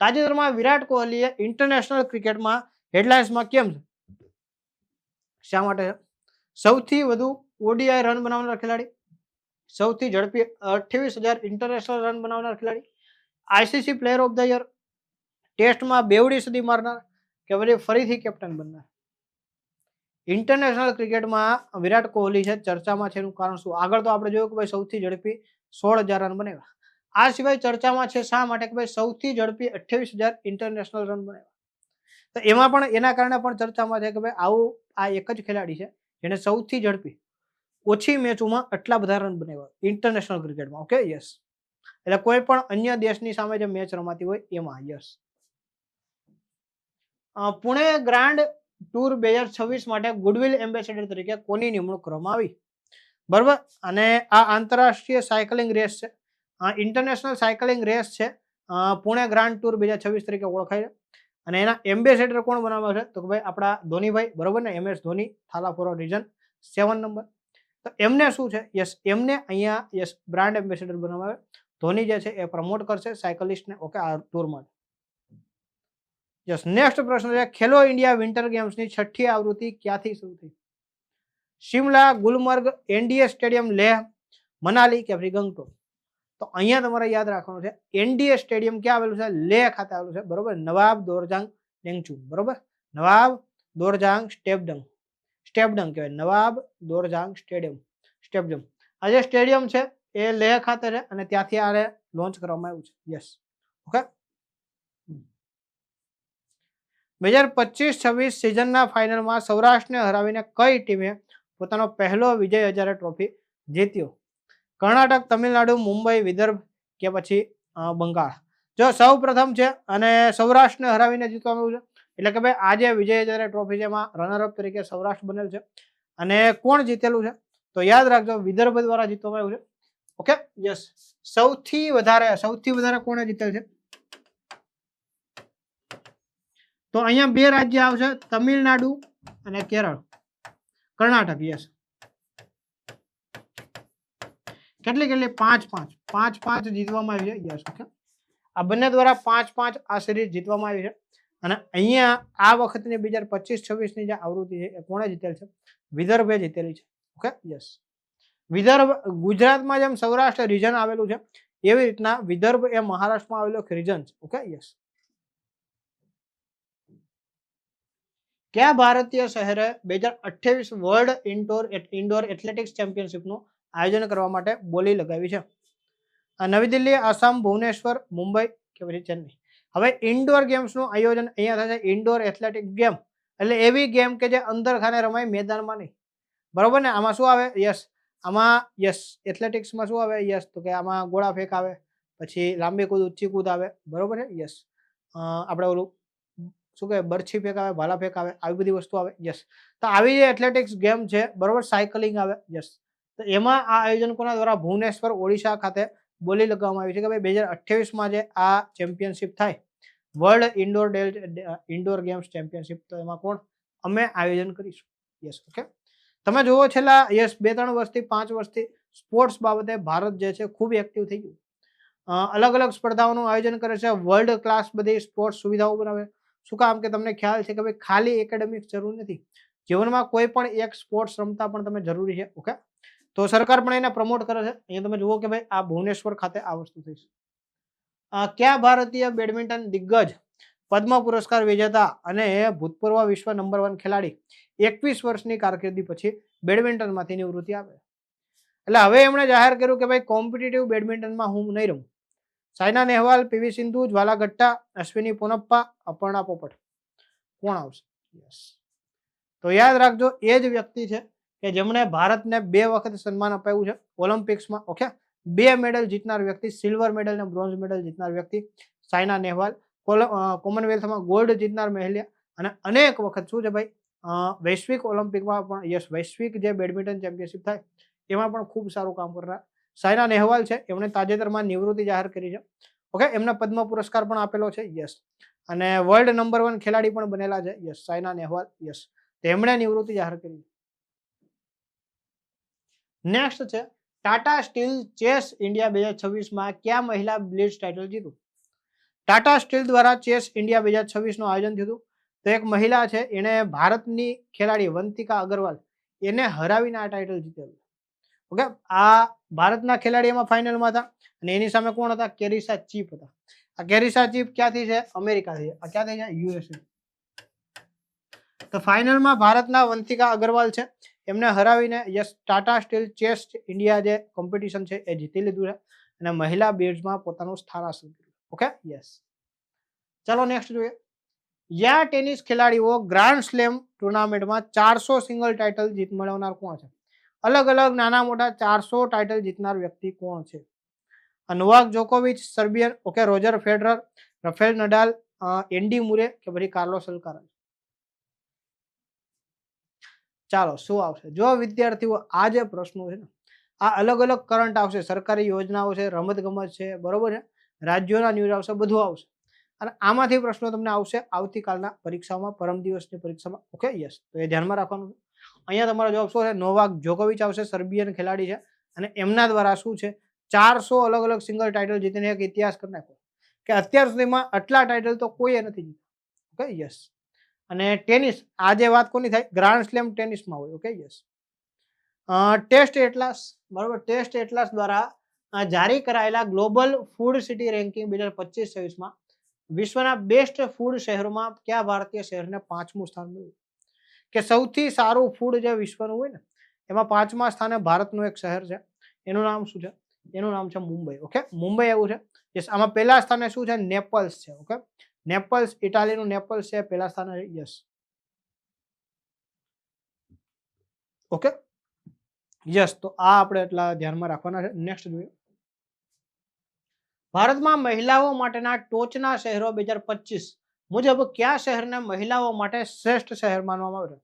તાજેતરમાં વિરાટ કોહલીએ ઇન્ટરનેશનલ ક્રિકેટમાં હેડલાઇન્સમાં કેમ છે? શા માટે છે? સૌથી વધુ ઓડીઆઈ રન બનાવનાર ખેલાડી, સૌથી ઝડપી 28,000 ઇન્ટરનેશનલ રન બનાવનાર ખેલાડી, ICC player of the year, ટેસ્ટમાં બેવડી સદી મારનાર કે પછી ફરીથી કેપ્ટન બનનાર. ઇન્ટરનેશનલ ક્રિકેટમાં વિરાટ કોહલી છે ચર્ચામાં છે. એનું કારણ શું? આગળ તો આપણે જોયું કે ભાઈ સૌથી ઝડપી 16,000 રન બનાવ્યા. આ સિવાય ચર્ચામાં છે શા માટે? કે ભાઈ સૌથી ઝડપી 28,000 ઇન્ટરનેશનલ રન બનાવ્યા. તો એમાં પણ એના કારણે પણ ચર્ચામાં છે કે ભાઈ આવું આ એક જ ખેલાડી છે જેને સૌથી ઝડપી ઓછી મેચોમાં આટલા બધા રન બનાવ્યા ઇન્ટરનેશનલ ક્રિકેટમાં. ઓકે, યસ, એટલે કોઈ પણ અન્ય દેશની સામે જે મેચ રમાતી હોય એમાં. યસ. પુણે ગ્રાન્ડ ટૂર 2026 માટે ગુડવિલ એમ્બેસેડર તરીકે કોની નિમણૂક કરવામાં આવી? બરોબર, અને આ આંતરરાષ્ટ્રીય સાયકલિંગ રેસ છે, ઇન્ટરનેશનલ સાયકલિંગ રેસ છે, પુણે ગ્રાન્ડ ટૂર 2026 તરીકે ઓળખાય છે. અને એના એમ્બેસેડર કોણ બનાવવા છે તો કે ભાઈ આપણા ધોનીભાઈ, બરોબર ને, MS Dhoni, Thala four reason 7 number. તો એમને શું છે, યસ, એમને અહીંયા યસ બ્રાન્ડ એમ્બેસેડર બનાવવા આવે. ધોની જે છે એ પ્રમોટ કરશે સાયકલિસ્ટને, ઓકે, આ ટૂરમાં. યસ, નેક્સ્ટ પ્રશ્ન છે, ખેલો ઇન્ડિયા વિન્ટર ગેમ્સની 6ઠ્ઠી આવૃત્તિ ક્યાંથી શરૂ થઈ? શિમલા, ગુલમર્ગ, NDA સ્ટેડિયમ, લેહ, મનાલી કે પછી ગંગટોક? તો અહીંયા તમારે યાદ રાખવાનું છે, NDA સ્ટેડિયમ ક્યાં આવેલું છે? લેહ ખાતે આવેલું છે, બરોબર. નવાબ દોરજાંગ ડેંગચુન, બરોબર. નવાબ દોરજાંગ સ્ટેપડંગ કહેવાય, નવાબ દોરજાંગ સ્ટેડિયમ. આ જે સ્ટેડિયમ છે એ લેહ ખાતે છે અને ત્યાંથી આને લોન્ચ કરવામાં આવ્યું છે. Yes, okay. 2025-26 સિઝનના ફાઇનલમાં સૌરાષ્ટ્રને હરાવીને કઈ ટીમે પોતાનો પહેલો વિજય હજારે ટ્રોફી જીત્યો? કર્ણાટક, તમિલનાડુ, મુંબઈ, વિદર્ભ કે પછી બંગાળ? જો સૌ પ્રથમ છે અને સૌરાષ્ટ્રને હરાવીને જીતવામાં આવ્યું છે, એટલે કે ભાઈ આ જે વિજય હજારે ટ્રોફી છે એમાં રનરઅપ તરીકે સૌરાષ્ટ્ર બનેલ છે. અને કોણ જીતેલું છે તો યાદ રાખજો, વિદર્ભ દ્વારા જીતવામાં આવ્યું છે. Okay, yes. સૌથી વધારે કોણે જીતેલ છે તો અહીંયા બે રાજ્ય આવશે, તમિલનાડુ અને કેરળ. કર્ણાટક, યસ. કેટલી 5-5 જીતવામાં આવી છે. Yes, okay. આ બંને દ્વારા 5-5 આ સિરીઝ જીતવામાં આવી છે. અને અહીંયા આ વખતની 2025-26 ની જે આવૃત્તિ છે એ કોણે જીતેલ છે? વિદર્ભે જીતેલી છે. Okay, yes. વિદર્ભ ગુજરાતમાં જેમ સૌરાષ્ટ્ર રીજન આવેલું છે એવી રીતના વિદર્ભ એ મહારાષ્ટ્રમાં આવેલો રીજન છે. Okay, yes. કયા ભારતીય શહેરે 2028 વર્લ્ડ ઇન્ડોર એથ્લેટિક્સ ચેમ્પિયનશિપનું આયોજન કરવા માટે બોલી લગાવી છે? નવી દિલ્હી, આસામ, ભુવનેશ્વર, મુંબઈ કે પછી ચેન્નઈ? હવે ઇન્ડોર ગેમ્સનું આયોજન અહીંયા થશે. ઇન્ડોર એથ્લેટિક ગેમ એટલે એવી ગેમ કે જે અંદર ખાને રમાય, મેદાનમાં નહીં, બરોબર ને. આમાં શું આવે? યસ, આમાં યસ એથ્લેટિક્સમાં શું આવે? યસ, તો કે આમાં ગોળા ફેંક આવે, પછી લાંબી કૂદ, ઊંચી કૂદ આવે, બરોબર છે. યસ, આપણે ઓલું શું કહેવાય, બરછી ફેંક આવે, ભાલા ફેંક આવે, આવી બધી વસ્તુ આવે. યસ, તો આવી જે એથ્લેટિક્સ ગેમ છે, બરોબર, સાયકલિંગ આવે. યસ, તો એમાં આ આયોજન કોના દ્વારા? ભુવનેશ્વર, ઓડિશા ખાતે બોલી લગાવવામાં આવી છે કે ભાઈ 2028માં જે આ ચેમ્પિયનશિપ થાય, વર્લ્ડ ઇન્ડોર ગેમ્સ ચેમ્પિયનશિપ, તો એમાં કોણ? અમે આયોજન કરીશું. Yes, okay. તમે જુઓ છેલ્લા 2-3 વર્ષથી 5 વર્ષથી સ્પોર્ટ્સ બાબતે ભારત જે છે ખૂબ એક્ટિવ થઈ ગયું. અલગ અલગ સ્પર્ધાઓનું આયોજન કરે છે, વર્લ્ડ ક્લાસ બધી સ્પોર્ટ્સ સુવિધાઓ બનાવે. શું કામ? કે તમને ખ્યાલ છે કે ભાઈ ખાલી એકેડેમિક્સ જરૂર નથી, જીવનમાં કોઈ પણ એક સ્પોર્ટ્સ રમતા પણ તમે જરૂરી છે. ઓકે, તો સરકાર પણ એને પ્રમોટ કરે છે. અહીંયા તમે જુઓ કે ભાઈ આ ભુવનેશ્વર ખાતે આ વસ્તુ થઈ છે. કયા ભારતીય બેડમિન્ટન દિગ્ગજ, પદ્મ પુરસ્કાર વિજેતા અને ભૂતપૂર્વ વિશ્વ નંબર 1 ખેલાડી 21 વર્ષની કારકિર્દી પછી બેડમિન્ટનમાંથી નિવૃત્તિ આપે? એટલે હવે એમણે જાહેર કર્યું કે ભાઈ કોમ્પિટિટિવ બેડમિન્ટનમાં હું નહીં રમું. સાયના નેહવાલ, PV સિંધુ, જ્વાલા ગટ્ટા, અશ્વિની પોનપ્પા, અપર્ણા પોપટ? કોણ આવશે? યસ, તો યાદ રાખજો એ જ વ્યક્તિ છે કે જેમણે ભારતને 2 વખત સન્માન અપાવ્યું છે ઓલિમ્પિક્સમાં. ઓકે, 2 મેડલ જીતનાર વ્યક્તિ, સિલ્વર મેડલ અને બ્રોન્ઝ મેડલ જીતનાર વ્યક્તિ સાયના નેહવાલ, કોમનવેલ્થમાં ગોલ્ડ જીતનાર મહિલા, અને અનેક વખત શું છે ભાઈ વૈશ્વિક ઓલિમ્પિકમાં પણ, યસ, વૈશ્વિક જે બેડમિન્ટન ચેમ્પિયનશિપ થાય એમાં પણ ખૂબ સારું કામ કરનાર સાયના નેહવાલ છે. એમણે તાજેતરમાં નિવૃત્તિ જાહેર કરી છે. ઓકે, એમને પદ્મ પુરસ્કાર પણ આપેલો છે. યસ, અને વર્લ્ડ નંબર 1 ખેલાડી પણ બનેલા છે. યસ, સાયના નેહવાલ. યસ, તેમણે નિવૃત્તિ જાહેર કરી. નેક્સ્ટ છે, ટાટા સ્ટીલ ચેસ ઇન્ડિયા 2026માં કયા મહિલા બ્લિટ્ઝ ટાઇટલ જીત્યું? ટાટા સ્ટીલ દ્વારા ચેસ ઇન્ડિયા 2026 નું આયોજન થયું. તો એક મહિલા છે, એણે ભારતની ખેલાડી વંતિકા અગ્રવાલ એને હરાવીને આ ટાઇટલ જીતેલું. ઓકે, આ ભારતના ખેલાડી એમાં ફાઇનલમાં હતા અને એની સામે કોણ હતા? કેરિસા ચીપ હતા. આ કેરિસા ચીપ ક્યાંથી છે? અમેરિકાથી. આ ક્યાંથી છે? USA. તો ફાઇનલમાં ભારતના વંતિકા અગ્રવાલ છે, એમને હરાવીને yes Tata steel chess India જે કોમ્પિટિશન છે એ જીતી લીધું છે અને મહિલા બેડ્સમાં પોતાનું સ્થાન હાંસલ કર્યું. Okay, yes. ચાલો નેક્સ્ટ જોઈએ. યા ટેનિસ ખેલાડીઓ ગ્રાન્ડ સ્લેમ ટુર્નામેન્ટમાં 400 સિંગલ ટાઇટલ જીત મેળવનાર કોણ છે? અલગ અલગ નાના મોટા 400 ટાઇટલ જીતનાર વ્યક્તિ કોણ છે? નોવાક જોકોવિચ, Serbian, okay, Roger Federer, Rafael Nadal, Andy Murray કે પછી કાર્લોસ અલ્કારાઝ? ચાલો શું આવશે? જો વિદ્યાર્થીઓ આ જે પ્રશ્નો છે ને આ અલગ અલગ કરંટ આવશે, સરકારી યોજનાઓ છે, રમત ગમત છે, બરોબર છે, રાજ્યોના ન્યૂઝ આવશે, બધું આવશે. અને આમાંથી પ્રશ્નો તમને આવશે આવતીકાલના પરીક્ષામાં, પરમ દિવસની પરીક્ષામાં. Okay, yes. તો એ ધ્યાનમાં રાખવાનું. અહીંયા તમારો જવાબ શું છે? નોવાક જોકોવિચ આવશે, સર્બિયન ખેલાડી છે અને એમના દ્વારા શું છે 400 અલગ અલગ સિંગલ ટાઇટલ જીતીને એક ઇતિહાસ કરી નાખ્યો કે અત્યાર સુધીમાં આટલા ટાઇટલ તો કોઈએ નથી જીત્યા. Okay, yes. અને ટેનિસ, આજે વાત કોની થાય? ગ્રાન્ડ સ્લેમ ટેનિસમાં હોય. Okay, yes. ટેસ્ટ એટલાસ, બરોબર, ટેસ્ટ એટલાસ દ્વારા જારી કરાયેલા ગ્લોબલ ફૂડ સિટી રેન્કિંગ 2025-26માં વિશ્વના બેસ્ટ ફૂડ શહેરોમાં કયા ભારતીય શહેરને 5મું સ્થાન મળ્યું? કે સૌથી સારું ફૂડ જે વિશ્વનું હોય ને એમાં 5મા સ્થાને ભારતનું એક શહેર છે. એનું નામ શું છે? એનું નામ છે મુંબઈ. ઓકે, મુંબઈ એવું છે. યસ. આમાં પહેલા સ્થાને શું છે? નેપલ્સ છે. ઓકે, નેપલ્સ, ઇટાલીનું નેપલ્સ છે પહેલા સ્થાને. યસ. Okay, yes. તો આ આપણે એટલા ધ્યાનમાં રાખવાના છે. નેક્સ્ટ જોઈએ. ભારતમાં મહિલાઓ માટેના ટોચના શહેરો 2025 મુજબ કયા શહેરને મહિલાઓ માટે શ્રેષ્ઠ શહેર માનવામાં આવે છે?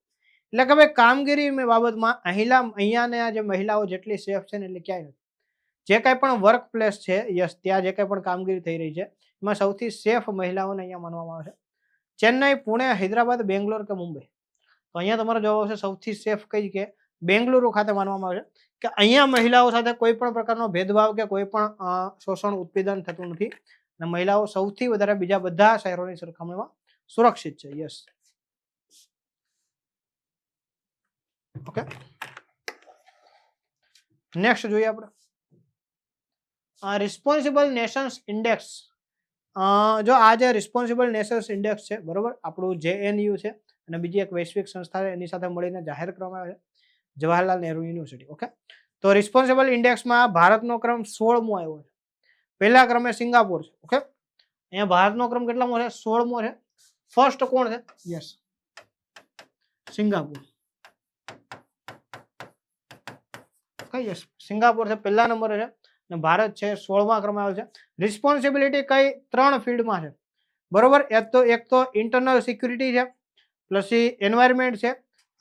એટલે કે ભાઈ કામગીરી બાબતમાં અહીંયાના જે મહિલાઓ જેટલી સેફ છે ને એટલે ક્યાંય નથી. જે કાંઈ પણ વર્ક પ્લેસ છે, યસ, ત્યાં જે કાંઈ પણ કામગીરી થઈ રહી છે એમાં સૌથી સેફ મહિલાઓને અહીંયા માનવામાં આવે છે. ચેન્નઈ, પુણે, હૈદરાબાદ, બેંગ્લોર કે મુંબઈ? તો અહીંયા તમારો જવાબ આવશે સૌથી સેફ કઈ કે બેંગલુરુ ખાતે માનવામાં આવે છે કે અહીંયા મહિલાઓ સાથે કોઈ પણ પ્રકારનો ભેદભાવ કે કોઈ પણ શોષણ ઉત્પીડન થતું નથી અને મહિલાઓ સૌથી વધારે બીજા બધા શહેરોની સરખામણીમાં સુરક્ષિત છે. યસ. ઓકે, નેક્સ્ટ જોઈએ આપણે. રિસ્પોન્સિબલ નેશન્સ ઇન્ડેક્સ, જો આ જે રિસ્પોન્સિબલ નેશન્સ ઇન્ડેક્સ છે, બરોબર, આપણું JNU છે અને બીજી એક વૈશ્વિક સંસ્થા છે એની સાથે મળીને જાહેર કરવામાં આવે છે, જવાહરલાલ નહેરુ યુનિવર્સિટી. ઓકે, તો રિસ્પોન્સિબલ ઇન્ડેક્સમાં ભારતનો ક્રમ 16મો આવ્યો છે. પહેલા ક્રમે સિંગાપોર છે. ઓકે, અહીંયા ભારતનો ક્રમ કેટલામો છે? 16મો છે. ફર્સ્ટ કોણ છે? Yes, Singapore. Okay, yes, Singapore છે પહેલા નંબરે છે અને ભારત છે 16મા ક્રમે આવે છે. રિસ્પોન્સિબિલિટી કઈ 3 ફિલ્ડમાં છે, બરોબર? એક તો ઇન્ટરનલ સિક્યુરિટી છે, પછી એન્વાયરમેન્ટ છે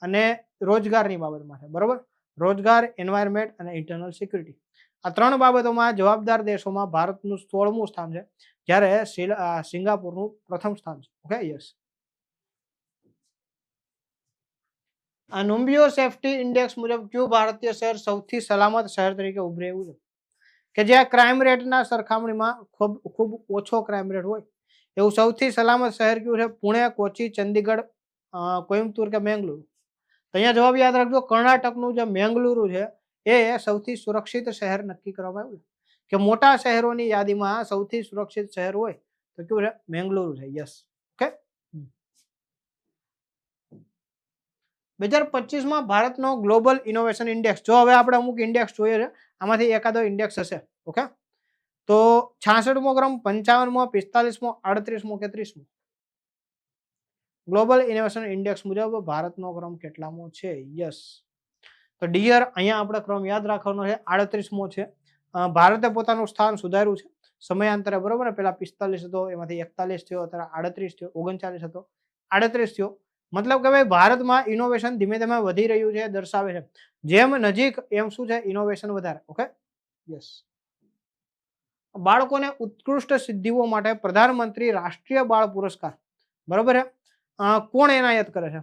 અને રોજગારની બાબતમાં છે, બરોબર? રોજગાર, એન્વાયરમેન્ટ અને ઇન્ટરનલ સિક્યુરિટી, આ 3 બાબતોમાં જવાબદાર દેશોમાં ભારતનું 16મું સ્થાન છે, જ્યારે સિંગાપોરનું પ્રથમ સ્થાન છે. Okay, yes. આ નુમ્બિયો સેફ્ટી ઇન્ડેક્સ મુજબ કયું ભારતીય શહેર સૌથી સલામત શહેર તરીકે ઉભરે એવું છે કે જ્યાં ક્રાઇમ રેટના સરખામણીમાં ખૂબ ઓછો ક્રાઇમ રેટ હોય એવું સૌથી સલામત શહેર કયું છે? પુણે, કોચી, ચંદીગઢ, કોઈમ્બતુર કે મેંગલુરુ? તો અહીંયા જવાબ યાદ રાખજો, કર્ણાટકનું જે મેંગલુરુ છે એ સૌથી સુરક્ષિત શહેર નક્કી કરવામાં આવ્યું કે મોટા શહેરોની યાદીમાં સૌથી સુરક્ષિત શહેર હોય તો કયું છે? મેંગલુરુ છે. યસ. ઓકે, 2025માં ભારતનો ગ્લોબલ ઇનોવેશન ઇન્ડેક્સ, જો હવે આપણે અમુક ઇન્ડેક્સ જોઈએ છે આમાંથી એકાદો ઇન્ડેક્સ હશે. ઓકે, તો 66મો ક્રમ, 55મો, 45મો, 38મો કે 30મો? ગ્લોબલ ઇનોવેશન ઇન્ડેક્સ મુજબ ભારતનો ક્રમ કેટલામો છે? યસ. તો ડિયર, અહીંયા આપણે ક્રમ યાદ રાખવાનો છે, 38મો છે. ભારતે પોતાનું સ્થાન સુધાર્યું છે સમયાંતરે, બરોબર ને? પેલા 45 હતો, એમાંથી 41 થયો, અત્યારે 38 થયો, 39 હતો, 38 થયો. મતલબ કે ભાઈ ભારતમાં ઇનોવેશન ધીમે ધીમે વધી રહ્યું છે, દર્શાવે છે જેમ નજીક એમ શું છે? ઇનોવેશન વધારે. Okay, yes. બાળકોને ઉત્કૃષ્ટ સિદ્ધિઓ માટે પ્રધાનમંત્રી રાષ્ટ્રીય બાળ પુરસ્કાર, બરોબર છે, કોણ એનાયત કરે છે?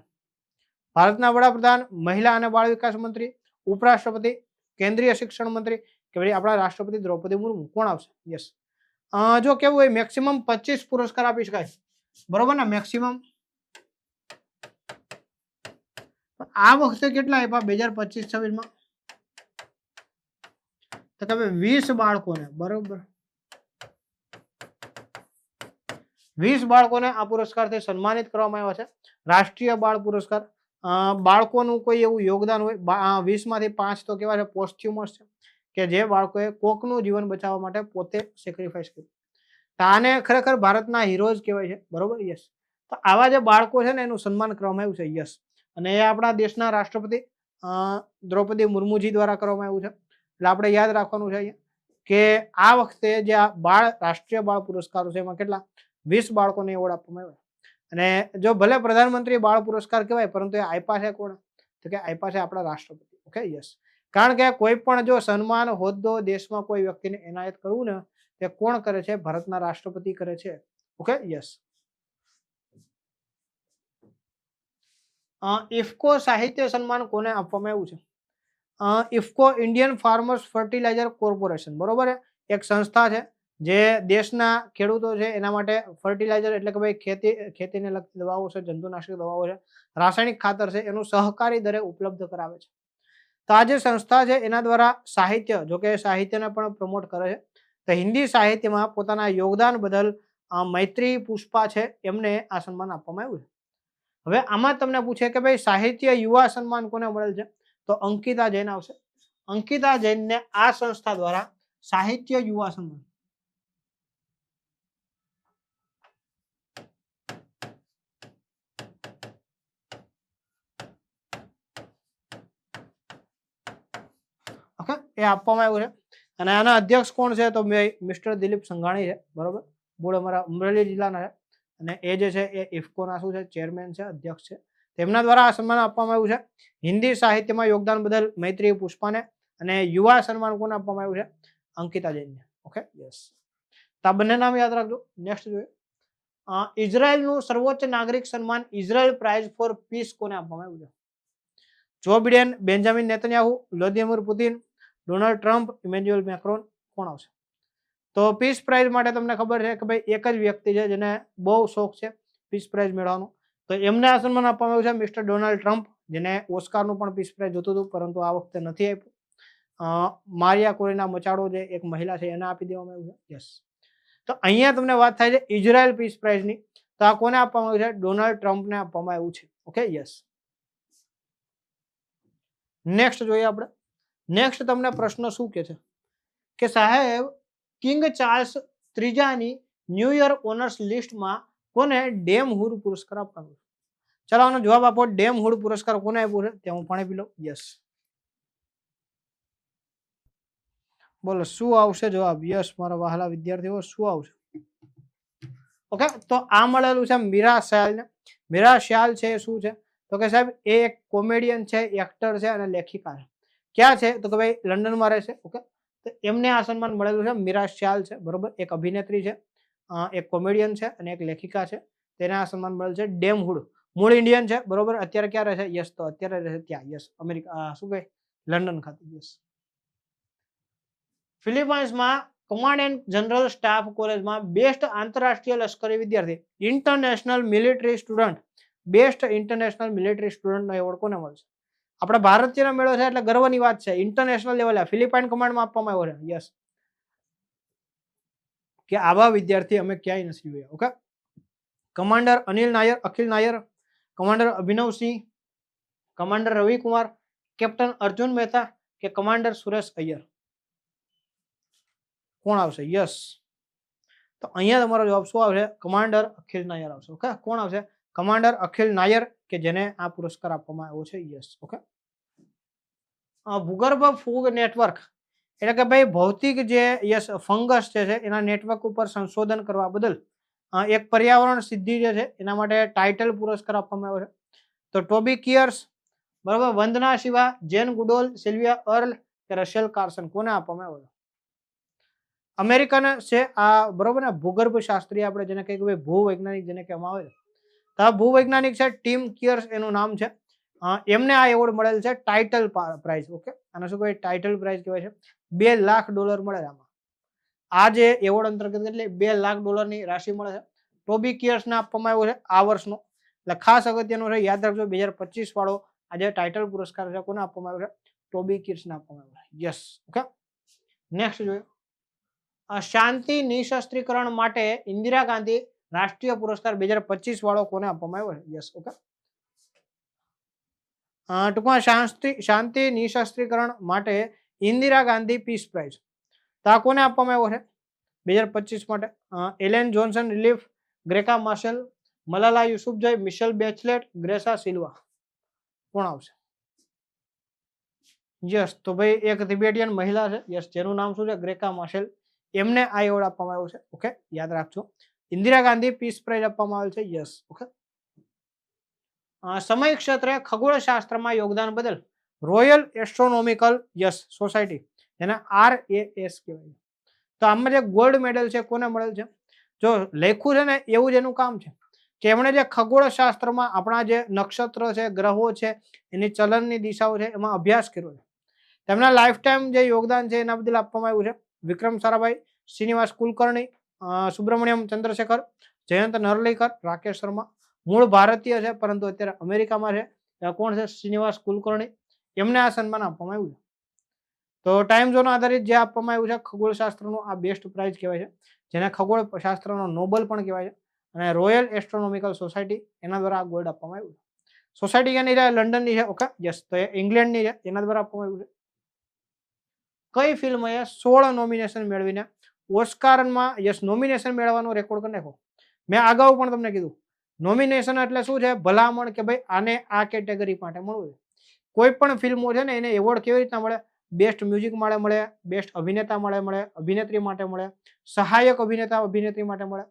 ભારતના વડાપ્રધાન, મહિલા અને બાળ વિકાસ મંત્રી, ઉપરાષ્ટ્રપતિ, કેન્દ્રીય શિક્ષણ મંત્રી કે ભાઈ આપણા રાષ્ટ્રપતિ દ્રૌપદી મુર્મુ? કોણ આવશે? યસ. જો કેવું હોય મેક્સિમમ 25 પુરસ્કાર આપી શકાય, બરોબર ને? મેક્સિમમ. આ વખતે કેટલા આપ્યા 2025-26માં? તો તમે 20 બાળકોને, બરોબર, 20 બાળકોને આ પુરસ્કારથી સન્માનિત કરવામાં આવ્યા છે, રાષ્ટ્રીય બાળ પુરસ્કાર. બાળકોનું કોઈ એવું યોગદાન હોય, 20માંથી 5 તો કેવા છે? પોસ્ચ્યુમસ છે, કે જે બાળકોએ કોકનું જીવન બચાવવા માટે પોતે સેક્રિફાઈસ કર્યું. તો આને ખરેખર ભારતના હીરોઝ કહેવાય છે, બરોબર? યસ. તો આવા જે બાળકો છે ને એનું સન્માન કરવામાં આવ્યું છે. યસ. અને એ આપણા દેશના રાષ્ટ્રપતિ દ્રૌપદી મુર્મુજી દ્વારા કરવામાં આવ્યું છે. એટલે આપણે યાદ રાખવાનું છે અહીંયા કે આ વખતે જે આ રાષ્ટ્રીય બાળ પુરસ્કારો છે એમાં કેટલા? 20 બાળકોને એવોર્ડ આપવામાં આવ્યો. અને જો ભલે પ્રધાનમંત્રી બાળ પુરસ્કાર કહેવાય પરંતુ એ આપ્યા છે કોણ? તો કે આપ્યા છે આપણા રાષ્ટ્રપતિ. Okay, yes. કારણ કે કોઈ પણ જો સન્માન, હોદ્દો દેશમાં કોઈ વ્યક્તિને એનાયત કરવું ને તે કોણ કરે છે? ભારતના રાષ્ટ્રપતિ કરે છે. Okay, yes. ઇફકો સાહિત્ય સન્માન કોને આપવામાં આવ્યું છે? IFFCO Indian farmers fertiliser corporation, બરોબર છે, એક સંસ્થા છે જે દેશના ખેડૂતો છે એના માટે ફર્ટિલાઇઝર એટલે કે ભાઈ ખેતીને લગતી દવાઓ છે, જંતુનાશક દવાઓ છે, રાસાયણિક ખાતર છે, એનું સહકારી દરે ઉપલબ્ધ કરાવે છે. તો આ જે સંસ્થા છે એના દ્વારા સાહિત્ય, જો કે સાહિત્યને પણ પ્રમોટ કરે છે, તો હિન્દી સાહિત્યમાં પોતાના યોગદાન બદલ મૈત્રી પુષ્પા છે એમને આ સન્માન આપવામાં આવ્યું છે. હવે આમાં તમને પૂછે કે ભાઈ સાહિત્ય યુવા સન્માન કોને મળેલ છે? તો અંકિતા જૈન આવશે. અંકિતા જૈનને આ સંસ્થા દ્વારા સાહિત્ય યુવા સન્માન. ઓકે, એ આપવામાં આવ્યું છે. અને આના અધ્યક્ષ કોણ છે? તો મિસ્ટર દિલીપ સંઘાણી છે, બરોબર, મૂળ અમારા અમરેલી જિલ્લાના છે. અને એ જે છે એ ઇફકોના શું છે? ચેરમેન છે, અધ્યક્ષ છે. તેમના દ્વારા આ સન્માન આપવામાં આવ્યું છે. હિન્દી સાહિત્યમાં યોગદાન બદલ મૈત્રી પુષ્પાને, અને યુવા સન્માન કોને આપવામાં આવ્યું છે? અંકિતા જૈનને. Okay, yes. તો આ બંને નામ યાદ રાખજો. નેક્સ્ટ જોઈએ. ઇઝરાયલનું સર્વોચ્ચ નાગરિક સન્માન ઇઝરાયલ પ્રાઇઝ ફોર પીસ કોને આપવામાં આવ્યું છે? Joe Biden, Benjamin Netanyahu, Vladimir Putin, Donald Trump, Emmanuel Macron, કોણ આવશે? તો પીસ પ્રાઇઝ માટે તમને ખબર છે કે ભાઈ એક જ વ્યક્તિ છે જેને બહુ શોખ છે પીસ પ્રાઇઝ મેળવવાનો, તો એમને આ સન્માન આપવામાં આવ્યું છે, મિસ્ટર ડોનાલ્ડ ટ્રમ્પ, જેને ઓસ્કારનું પણ પીસ પ્રાઇઝ જોતું હતું પરંતુ આ વખતે નથી આપ્યું. મારિયા કોરિના મચાડો જે એક મહિલા છે એને આપી દેવામાં આવ્યું છે. યસ. તો અહીંયા તમને વાત થાય છે ઇઝરાયલ પીસ પ્રાઇઝની, તો આ કોને આપવામાં આવ્યું છે? ડોનાલ્ડ ટ્રમ્પને આપવામાં આવ્યું છે. Okay, yes. નેક્સ્ટ જોઈએ આપણે. નેક્સ્ટ તમને પ્રશ્ન શું કે છે કે સાહેબ કિંગ ચાર્લ્સ ત્રીજાની ન્યૂ યર ઓનર્સ લિસ્ટમાં કોને ડેમ હુડ પુરસ્કાર આપવાનો? ચાલો આનો જવાબ આપો. ડેમ હુડ પુરસ્કાર કોને આપ્યો છે? ત્યાં હું પાણી પી લઉં. યસ, બોલો શું આવશે જવાબ? યસ મારા વહાલા વિદ્યાર્થીઓ, શું આવશે? ઓકે, તો આ મળેલું છે મીરા શ્યાલને. મીરા શ્યાલ છે શું છે? તો કે સાહેબ એ એક કોમેડિયન છે, એક્ટર છે અને લેખિકા છે. ક્યાં છે? તો કે ભાઈ લંડનમાં રહે છે. ઓકે, તો એમને આ સન્માન મળેલું છે. મીરા શ્યાલ છે, બરોબર, એક અભિનેત્રી છે, એક કોમેડિયન છે અને એક લેખિકા છે. તેને આ સન્માન મળેલ છે. ડેમ હુડ, મૂળ ઇન્ડિયન છે, બરોબર, અત્યારે ક્યાં રહે છે? યસ, તો અત્યારે રહે છે ત્યાં, યસ, અમેરિકા, શું કહે, લંડન ખાતે. યસ. ફિલિપાઇન્સમાં કમાન્ડ એન્ડ જનરલ સ્ટાફ કોલેજમાં બેસ્ટ આંતરરાષ્ટ્રીય લશ્કરી વિદ્યાર્થી, international military student, best international military સ્ટુડન્ટનો એવોર્ડ કોને મળશે? આપણા ભારતીયનો મેળો છે એટલે ગર્વની વાત છે. ઇન્ટરનેશનલ લેવલે ફિલિપાઇન કમાન્ડમાં આપવામાં આવ્યો છે. યસ, કે આવા વિદ્યાર્થી અમે ક્યાંય નથી જોયા. ઓકે, કમાન્ડર અનિલ નાયર, અખિલ નાયર, કમાન્ડર અભિનવ સિંહ, કમાન્ડર રવિકુમાર, કેપ્ટન અર્જુન મહેતા કે કમાન્ડર સુરેશ અય્યર, કોણ આવશે? યસ, તો અહીંયા તમારો જવાબ શું આવશે? કમાન્ડર અખિલ નાયર આવશે. ઓકે, કોણ આવશે? કમાન્ડર અખિલ નાયર, કે જેને આ પુરસ્કાર આપવામાં આવ્યો છે. યસ. ઓકે, ભૂગર્ભ ફૂગ નેટવર્ક એટલે કે ભાઈ ભૌતિક જે યસ ફંગસ છે એના નેટવર્ક ઉપર સંશોધન કરવા બદલ એક પર્યાવરણ સિદ્ધિ જે છે એના માટે ટાઇટલ પુરસ્કાર આપવામાં આવ્યો છે. તો ટોબી કિયર્સ, બરાબર, વંદના શિવા, જેન ગુડોલ, સિલ્વિયા અર્લ કે રશેલ કાર્સન, કોને આપવામાં આવ્યો? અમેરિકન છે આ, બરોબર ને, ભૂગર્ભ શાસ્ત્રી આપણે જેને કહીએ ભાઈ ભૂવૈજ્ઞાનિક જેને કહેવામાં આવે છે. તો આ ભૂવૈજ્ઞાનિક છે ટીમ કિયર્સ એનું નામ છે. એમને આ એવોર્ડ મળેલ છે ટાઇટલ પ્રાઇઝ. ઓકે, આને શું કહેવાય? ટાઇટલ પ્રાઇઝ કહેવાય છે. $2 લાખ મળે આમાં. આ જે એવોર્ડ અંતર્ગત એટલે $2 લાખ ની રાશિ મળે છે. ટોબી કિયર્સને આપવામાં આવ્યો છે આ વર્ષનો. એટલે ખાસ અગત્યનું છે, યાદ રાખજો. 2025 વાળો આ જે ટાઇટલ પુરસ્કાર છે કોને આપવામાં આવ્યો છે? ટોબી કિયર્સને આપવામાં આવ્યો છે. યસ. ઓકે, નેક્સ્ટ જોઈએ. શાંતિ નિશસ્ત્રીકરણ માટે ઇન્દિરા ગાંધી રાષ્ટ્રીય પુરસ્કાર 2025 વાળો કોને આપવામાં આવ્યો છે? યસ. ઓકે, ટૂંકમાં શાંતિ નિશસ્ત્રીકરણ માટે ઇન્દિરા ગાંધી પીસ પ્રાઇઝ, તો આ કોને આપવામાં આવ્યો છે 2025 માટે? Ellen Johnson Sirleaf, Graca Machel, Malala Yousafzai, Michelle Bachelet, Graca Silva, કોણ આવશે? યસ, તો ભાઈ એક તિબેટિયન મહિલા છે, યસ, જેનું નામ શું છે? ગ્રેકા માર્શલ. એમને આ એવોર્ડ આપવામાં આવ્યો છે. ઓકે, યાદ રાખજો. ઇન્દિરા ગાંધી પીસ પ્રાઇઝ આપવામાં આવેલ છે. યસ. ઓકે, સમય ક્ષેત્રે ખગોળશાસ્ત્રમાં યોગદાન બદલ રોયલ એસ્ટ્રોનોમિકલ યસ સોસાયટી, જેને RAS કહેવાય, તો આમાં જે ગોલ્ડ મેડલ છે કોને મળેલ છે? જો લખ્યું છે ને એવું જ એનું કામ છે કે એમણે જે ખગોળશાસ્ત્રમાં આપણા જે નક્ષત્ર છે, ગ્રહો છે, એની ચલનની દિશાઓ છે એમાં અભ્યાસ કર્યો છે. તેમના લાઈફ ટાઈમ જે યોગદાન છે એના બદલ આપવામાં આવ્યું છે. વિક્રમ સારાભાઈ, શ્રીનિવાસ કુલકર્ણી, સુબ્રમણ્યમ ચંદ્રશેખર, જયંત નરલીકર, રાકેશ શર્મા. મૂળ ભારતીય છે પરંતુ અત્યારે અમેરિકામાં છે. કોણ છે? શ્રીનિવાસ કુલકર્ણી. એમને આ સન્માન આપવામાં આવ્યું છે. તો ટાઈમ ઝોન આધારિત જે આપવામાં આવ્યું છે ખગોળશાસ્ત્રનું આ બેસ્ટ પ્રાઇઝ કહેવાય છે, જેને ખગોળશાસ્ત્રનો નોબલ પણ કહેવાય છે. અને રોયલ એસ્ટ્રોનોમિકલ સોસાયટી એના દ્વારા આ ગોલ્ડ આપવામાં આવ્યું છે. સોસાયટી ક્યાંની છે? લંડનની છે. Okay, yes. તો એ ઇંગ્લેન્ડની છે, એના દ્વારા આપવામાં આવ્યું છે. કઈ ફિલ્મએ 16 નોમિનેશન મેળવીને ઓસ્કારમાં નોમિનેશન મેળવવાનો રેકોર્ડ કરી નાખ્યો? મેં અગાઉ પણ તમને કીધું, નોમિનેશન એટલે શું છે? ભલામણ કે ભાઈ આને આ કેટેગરી માટે મળવું છે. કોઈ પણ ફિલ્મો છે ને એને એવોર્ડ કેવી રીતના મળે? બેસ્ટ મ્યુઝિક માટે મળે, બેસ્ટ અભિનેતા મળે, અભિનેત્રી માટે મળે, સહાયક અભિનેતા અભિનેત્રી માટે મળે,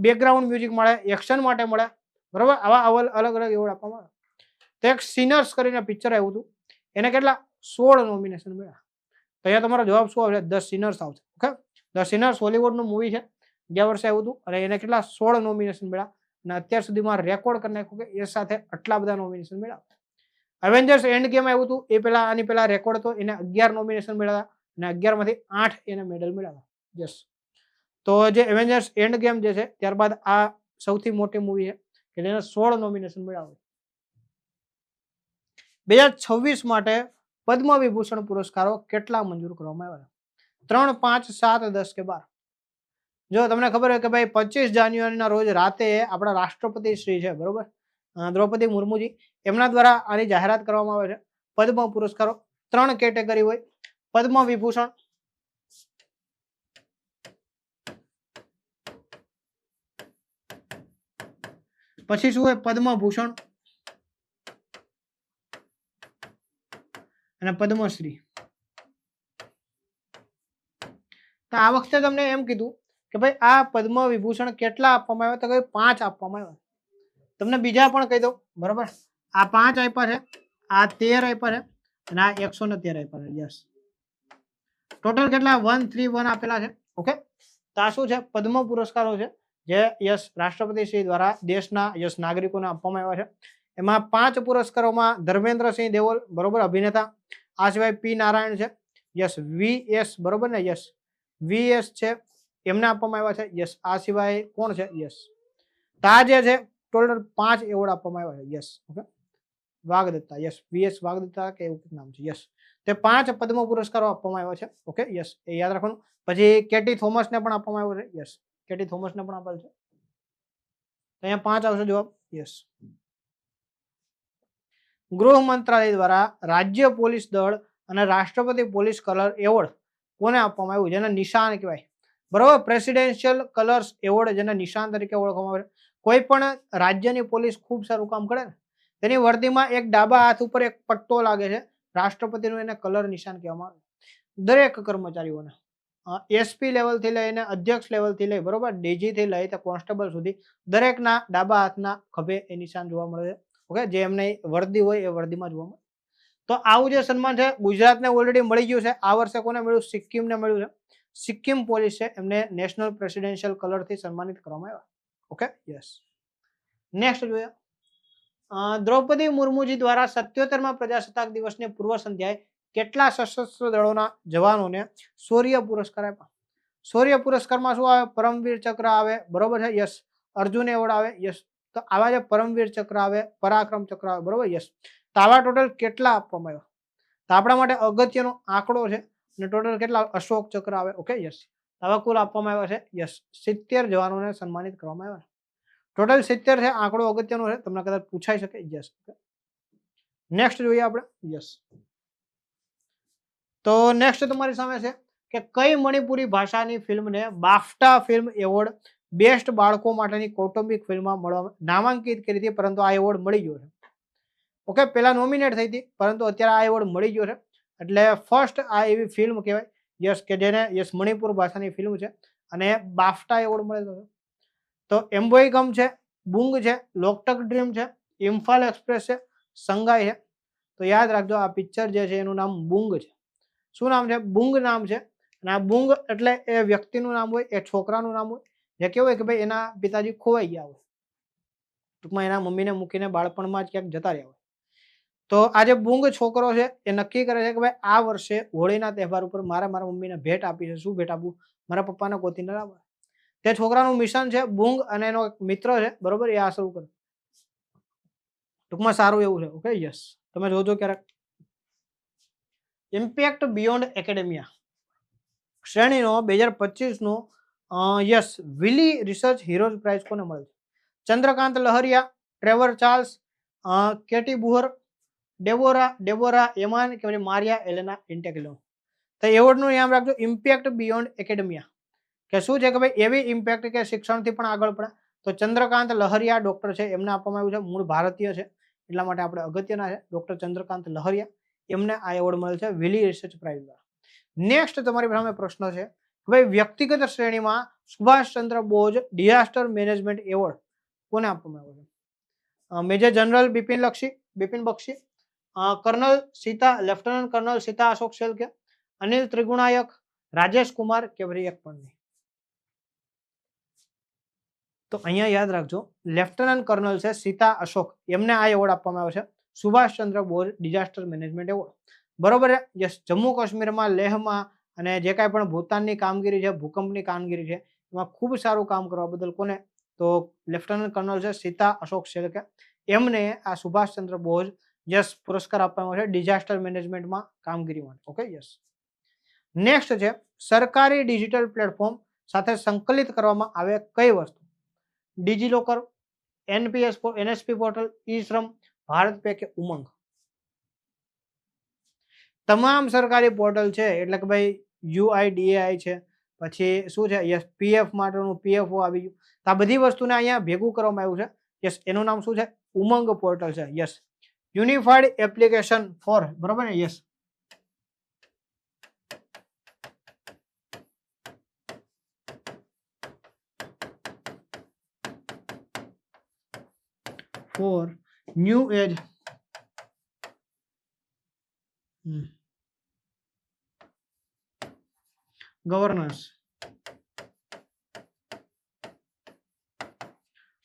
બેકગ્રાઉન્ડ મ્યુઝિક મળે, એક્શન માટે મળે, બરોબર? આવા અલગ અલગ એવોર્ડ આપવામાં આવે. તો એક સિનર્સ કરીને પિક્ચર આવ્યું હતું, એને કેટલા? 16 નોમિનેશન મળ્યા. તો અહીંયા તમારો જવાબ શું આવશે? ધ સિનર્સ આવશે. ઓકે, ધ સિનર્સ હોલીવુડનું મૂવી છે, ગયા વર્ષે આવ્યું હતું અને એને કેટલા? 16 નોમિનેશન મળ્યા. અને અત્યાર સુધીમાં રેકોર્ડ કરી નાખ્યું કે એ સાથે આટલા બધા નોમિનેશન મળ્યા. એવેન્જર્સ એન્ડ ગેમ આવ્યું હતું, એ પહેલા આની પહેલા રેકોર્ડ હતો, એને 11 નોમિનેશન મળ્યા અને 11 માંથી 8 એને મેડલ મળ્યા. યસ. તો જે એવેન્જર્સ એન્ડ ગેમ જે છે ત્યારબાદ આ સૌથી મોટી મૂવી છે કે જેને 16 નોમિનેશન મળ્યા હોય. 2026 માટે પદ્મ વિભૂષણ પુરસ્કારો કેટલા મંજૂર કરવામાં આવ્યા? 3, 5, 7, 10 કે 12? જો તમને ખબર હોય કે ભાઈ 25 જાન્યુઆરીના રોજ રાતે આપણા રાષ્ટ્રપતિ શ્રી છે, બરોબર, દ્રૌપદી મુર્મુજી, એમના દ્વારા આની જાહેરાત કરવામાં આવે છે. પદ્મ પુરસ્કારો 3 કેટેગરી હોય: પદ્મ વિભૂષણ, પછી શું હોય? પદ્મભૂષણ અને પદ્મશ્રી. તો આ વખતે તમને એમ કીધું કે ભાઈ આ પદ્મ વિભૂષણ કેટલા આપવામાં આવ્યા? તો કે 5 આપવામાં આવ્યા. તમને બીજા પણ કહી દઉં, બરોબર? આ 5 આપ્યા છે, આ 13 આપ્યા છે અને આ 113 આપ્યા છે. યસ. ટોટલ કેટલા? 131 આપેલા છે. ઓકે, તો આ શું છે? પદ્મ પુરસ્કારો છે જે રાષ્ટ્રપતિ શ્રી દ્વારા દેશના નાગરિકોને આપવામાં આવ્યા છે. એમાં 5 પુરસ્કારોમાં ધર્મેન્દ્રસિંહ દેઓલ, બરોબર, અભિનેતા. આ સિવાય પી નારાયણ છે, વીએસ, બરોબર ને, વીએસ છે, એમને આપવામાં આવ્યા છે. આ સિવાય કોણ છે? તો આ જે છે ટોટલ 5 એવોર્ડ આપવામાં આવ્યા છે. ઓકે, વાગદત્તા, વીએસ વાગદત્તા કે એવું નામ છે. તે 5 પદ્મ પુરસ્કારો આપવામાં આવ્યા છે. ઓકે, એ યાદ રાખવાનું. પછી કેટી થોમસને પણ આપવામાં આવ્યો છે. કેટી થોમસને પણ આપેલ છે. અહીંયા 5 આવશે જવાબ. ગૃહ મંત્રાલય દ્વારા રાજ્ય પોલીસ દળ અને રાષ્ટ્રપતિ પોલીસ કલર એવોર્ડ કોને આપવામાં આવ્યું? જેને નિશાન કહેવાય, બરોબર, પ્રેસિડેન્શિયલ કલર્સ એવોર્ડ, જેને નિશાન તરીકે ઓળખવામાં આવે છે. કોઈ પણ રાજ્યની પોલીસ ખૂબ સારું કામ કરે ને તેની વર્દીમાં એક ડાબા હાથ ઉપર એક પટ્ટો લાગે છે, રાષ્ટ્રપતિનું, એને કલર નિશાન કહેવામાં આવે. દરેક કર્મચારીઓને એસપી લેવલથી લઈને અધ્યક્ષ લેવલથી લઈ, બરોબર, ડીજીથી લઈ તો કોન્સ્ટેબલ સુધી દરેકના ડાબા હાથના ખભે એ નિશાન જોવા મળે છે. ઓકે, જે એમની વર્દી હોય એ વર્દીમાં જોવા મળે. તો આવું જે સન્માન છે ગુજરાતને ઓલરેડી મળી ગયું છે. આ વર્ષે કોને મળ્યું? સિક્કિમને મળ્યું છે. સિક્કિમ પોલીસ છે એમને નેશનલ પ્રેસિડેન્શિયલ કલરથી સન્માનિત કરવામાં આવ્યા. ઓકે, નેક્સ્ટ જોઈએ. દ્રૌપદી મુર્મુજી દ્વારા 77મા પ્રજાસત્તાક દિવસની પૂર્વ સંધ્યાએ કેટલા સશસ્ત્ર દળોના જવાનોને શૌર્ય પુરસ્કાર આપ્યા? શૌર્ય પુરસ્કારમાં શું આવે? પરમવીર ચક્ર આવે, બરોબર છે, અર્જુન એવોર્ડ આવે, તો આવા જે પરમવીર ચક્ર આવે, પરાક્રમ ચક્ર આવે, બરોબર, તો આવા ટોટલ કેટલા આપવામાં આવ્યા? તો આપણા માટે અગત્યનો આંકડો છે અને ટોટલ કેટલા? અશોક ચક્ર આવે. ઓકે, આવા કુલ આપવામાં આવ્યા છે. 70 જવાનોને સન્માનિત કરવામાં આવ્યા. ટોટલ 70 છે. આંકડો અગત્યનો છે, તમને કદાચ પૂછાઈ શકે. નેક્સ્ટ જોઈએ આપણે. તો નેક્સ્ટ તમારી સામે છે કે કઈ મણિપુરી ભાષાની ફિલ્મને બાફટા ફિલ્મ એવોર્ડ બેસ્ટ બાળકો માટેની કૌટુંબિક ફિલ્મમાં નામાંકિત કરી હતી, પરંતુ આ એવોર્ડ મળી ગયો છે. ઓકે, પહેલા નોમિનેટ થઈ હતી પરંતુ અત્યારે આ એવોર્ડ મળી ગયો છે. એટલે ફર્સ્ટ આ એવી ફિલ્મ કહેવાય કે જેને મણિપુર ભાષાની ફિલ્મ છે અને બાફટા એવોર્ડ મળેલો છે. તો એમ્બોયગમ છે, બુંગ છે, લોકટક ડ્રીમ છે, ઇમ્ફાલ એક્સપ્રેસ છે, સંગાઈ છે. તો યાદ રાખજો આ પિક્ચર જે છે એનું નામ બુંગ છે. શું નામ છે? બુંગ નામ છે. અને આ બુંગ એટલે એ વ્યક્તિનું નામ હોય, એ છોકરાનું નામ હોય, જે કેવું હોય કે ભાઈ એના પિતાજી ખોવાઈ ગયા હોય, ટૂંકમાં એના મમ્મીને મૂકીને બાળપણમાં જ ક્યાંક જતા રહ્યા હોય. તો આ જે બુંગ છોકરો છે એ નક્કી કરે છે કે ભાઈ આ વર્ષે હોળીના તહેવાર ઉપર મારા મમ્મીને ભેટ આપી છે. શું ભેટ આપવું? મારા પપ્પાને ગોતીને લાવવા. તે છોકરાનું મિશન છે. બુંગ અને એનો એક મિત્ર છે, બરોબર, એ આ શરૂ કરે. ટૂંકમાં સારું એવું છે. ઓકે, યસ, તમે જોજો ક્યારેક. ઇમ્પેક્ટ બિયોન્ડ એકેડેમિયા શ્રેણીનો 2025 નો yes Wiley research heroes prize કોને મળે છે? Chandrakant Lahariya, Trevor Charles, Katie Buhr, Deborah Aman કે પછી મારિયા એલેના ઇન્ટેગ્લો. તો એવોર્ડનું નામ રાખજો ઇમ્પેક્ટ બિયોન્ડ એકેડેમિયા. કે શું છે કે ભાઈ એવી ઇમ્પેક્ટ કે શિક્ષણથી પણ આગળ પડે. તો ચંદ્રકાંત લહરિયા ડોક્ટર છે, એમને આપવામાં આવ્યું છે. મૂળ ભારતીય છે એટલા માટે આપણે અગત્યના છે. ડોક્ટર ચંદ્રકાંત લહરિયા, એમને આ એવોર્ડ મળે છે વિલી રિસર્ચ પ્રાઇઝ દ્વારા. નેક્સ્ટ તમારી સામે પ્રશ્ન છે કે ભાઈ વ્યક્તિગત શ્રેણીમાં Subhash Chandra Bose disaster management award કોને આપવામાં આવ્યો છે? Major general Bipin Bakshi, colonel Sita, lieutenant colonel Sita Ashok Shelke, Anil Trigunayat, Rajesh Kumar કે ફરી એક પણ નહીં. તો અહીંયા યાદ રાખજો લેફ્ટનન્ટ કર્નલ છે સીતા અશોક, એમને આ એવોર્ડ આપવામાં આવ્યો છે Subhash Chandra Bose disaster management award. બરોબર છે. યસ, જમ્મુ કાશ્મીરમાં, લેહમાં અને જે કાંઈ પણ ભૂતાનની કામગીરી છે, ભૂકંપની કામગીરી છે, એમાં ખૂબ સારું કામ કરવા બદલ કોને? તો લેફ્ટનન્ટ કર્નલ છે સીતા અશોક શેલકે, એમને આ સુભાષચંદ્ર બોઝ યસ પુરસ્કાર આપવામાં આવે છે ડિઝાસ્ટર મેનેજમેન્ટમાં કામગીરી માટે. Okay, yes. નેક્સ્ટ છે સરકારી ડિજિટલ પ્લેટફોર્મ સાથે સંકલિત કરવામાં આવે કઈ વસ્તુ? ડિજીલોકર, NSP પોર્ટલ, ઈ શ્રમ, ભારત પે કે ઉમંગ? તમામ સરકારી પોર્ટલ છે એટલે કે ભાઈ UIDAI છે, પછી શું છે યસ PF માટેનું PFO આવી ગયું. તો આ બધી વસ્તુને અહીંયા ભેગું કરવામાં આવ્યું છે. યસ, એનું નામ શું છે? ઉમંગ પોર્ટલ છે. યસ, યુનિફાઈડ એપ્લિકેશન ફોર, બરોબર ને? Yes, for new age governance.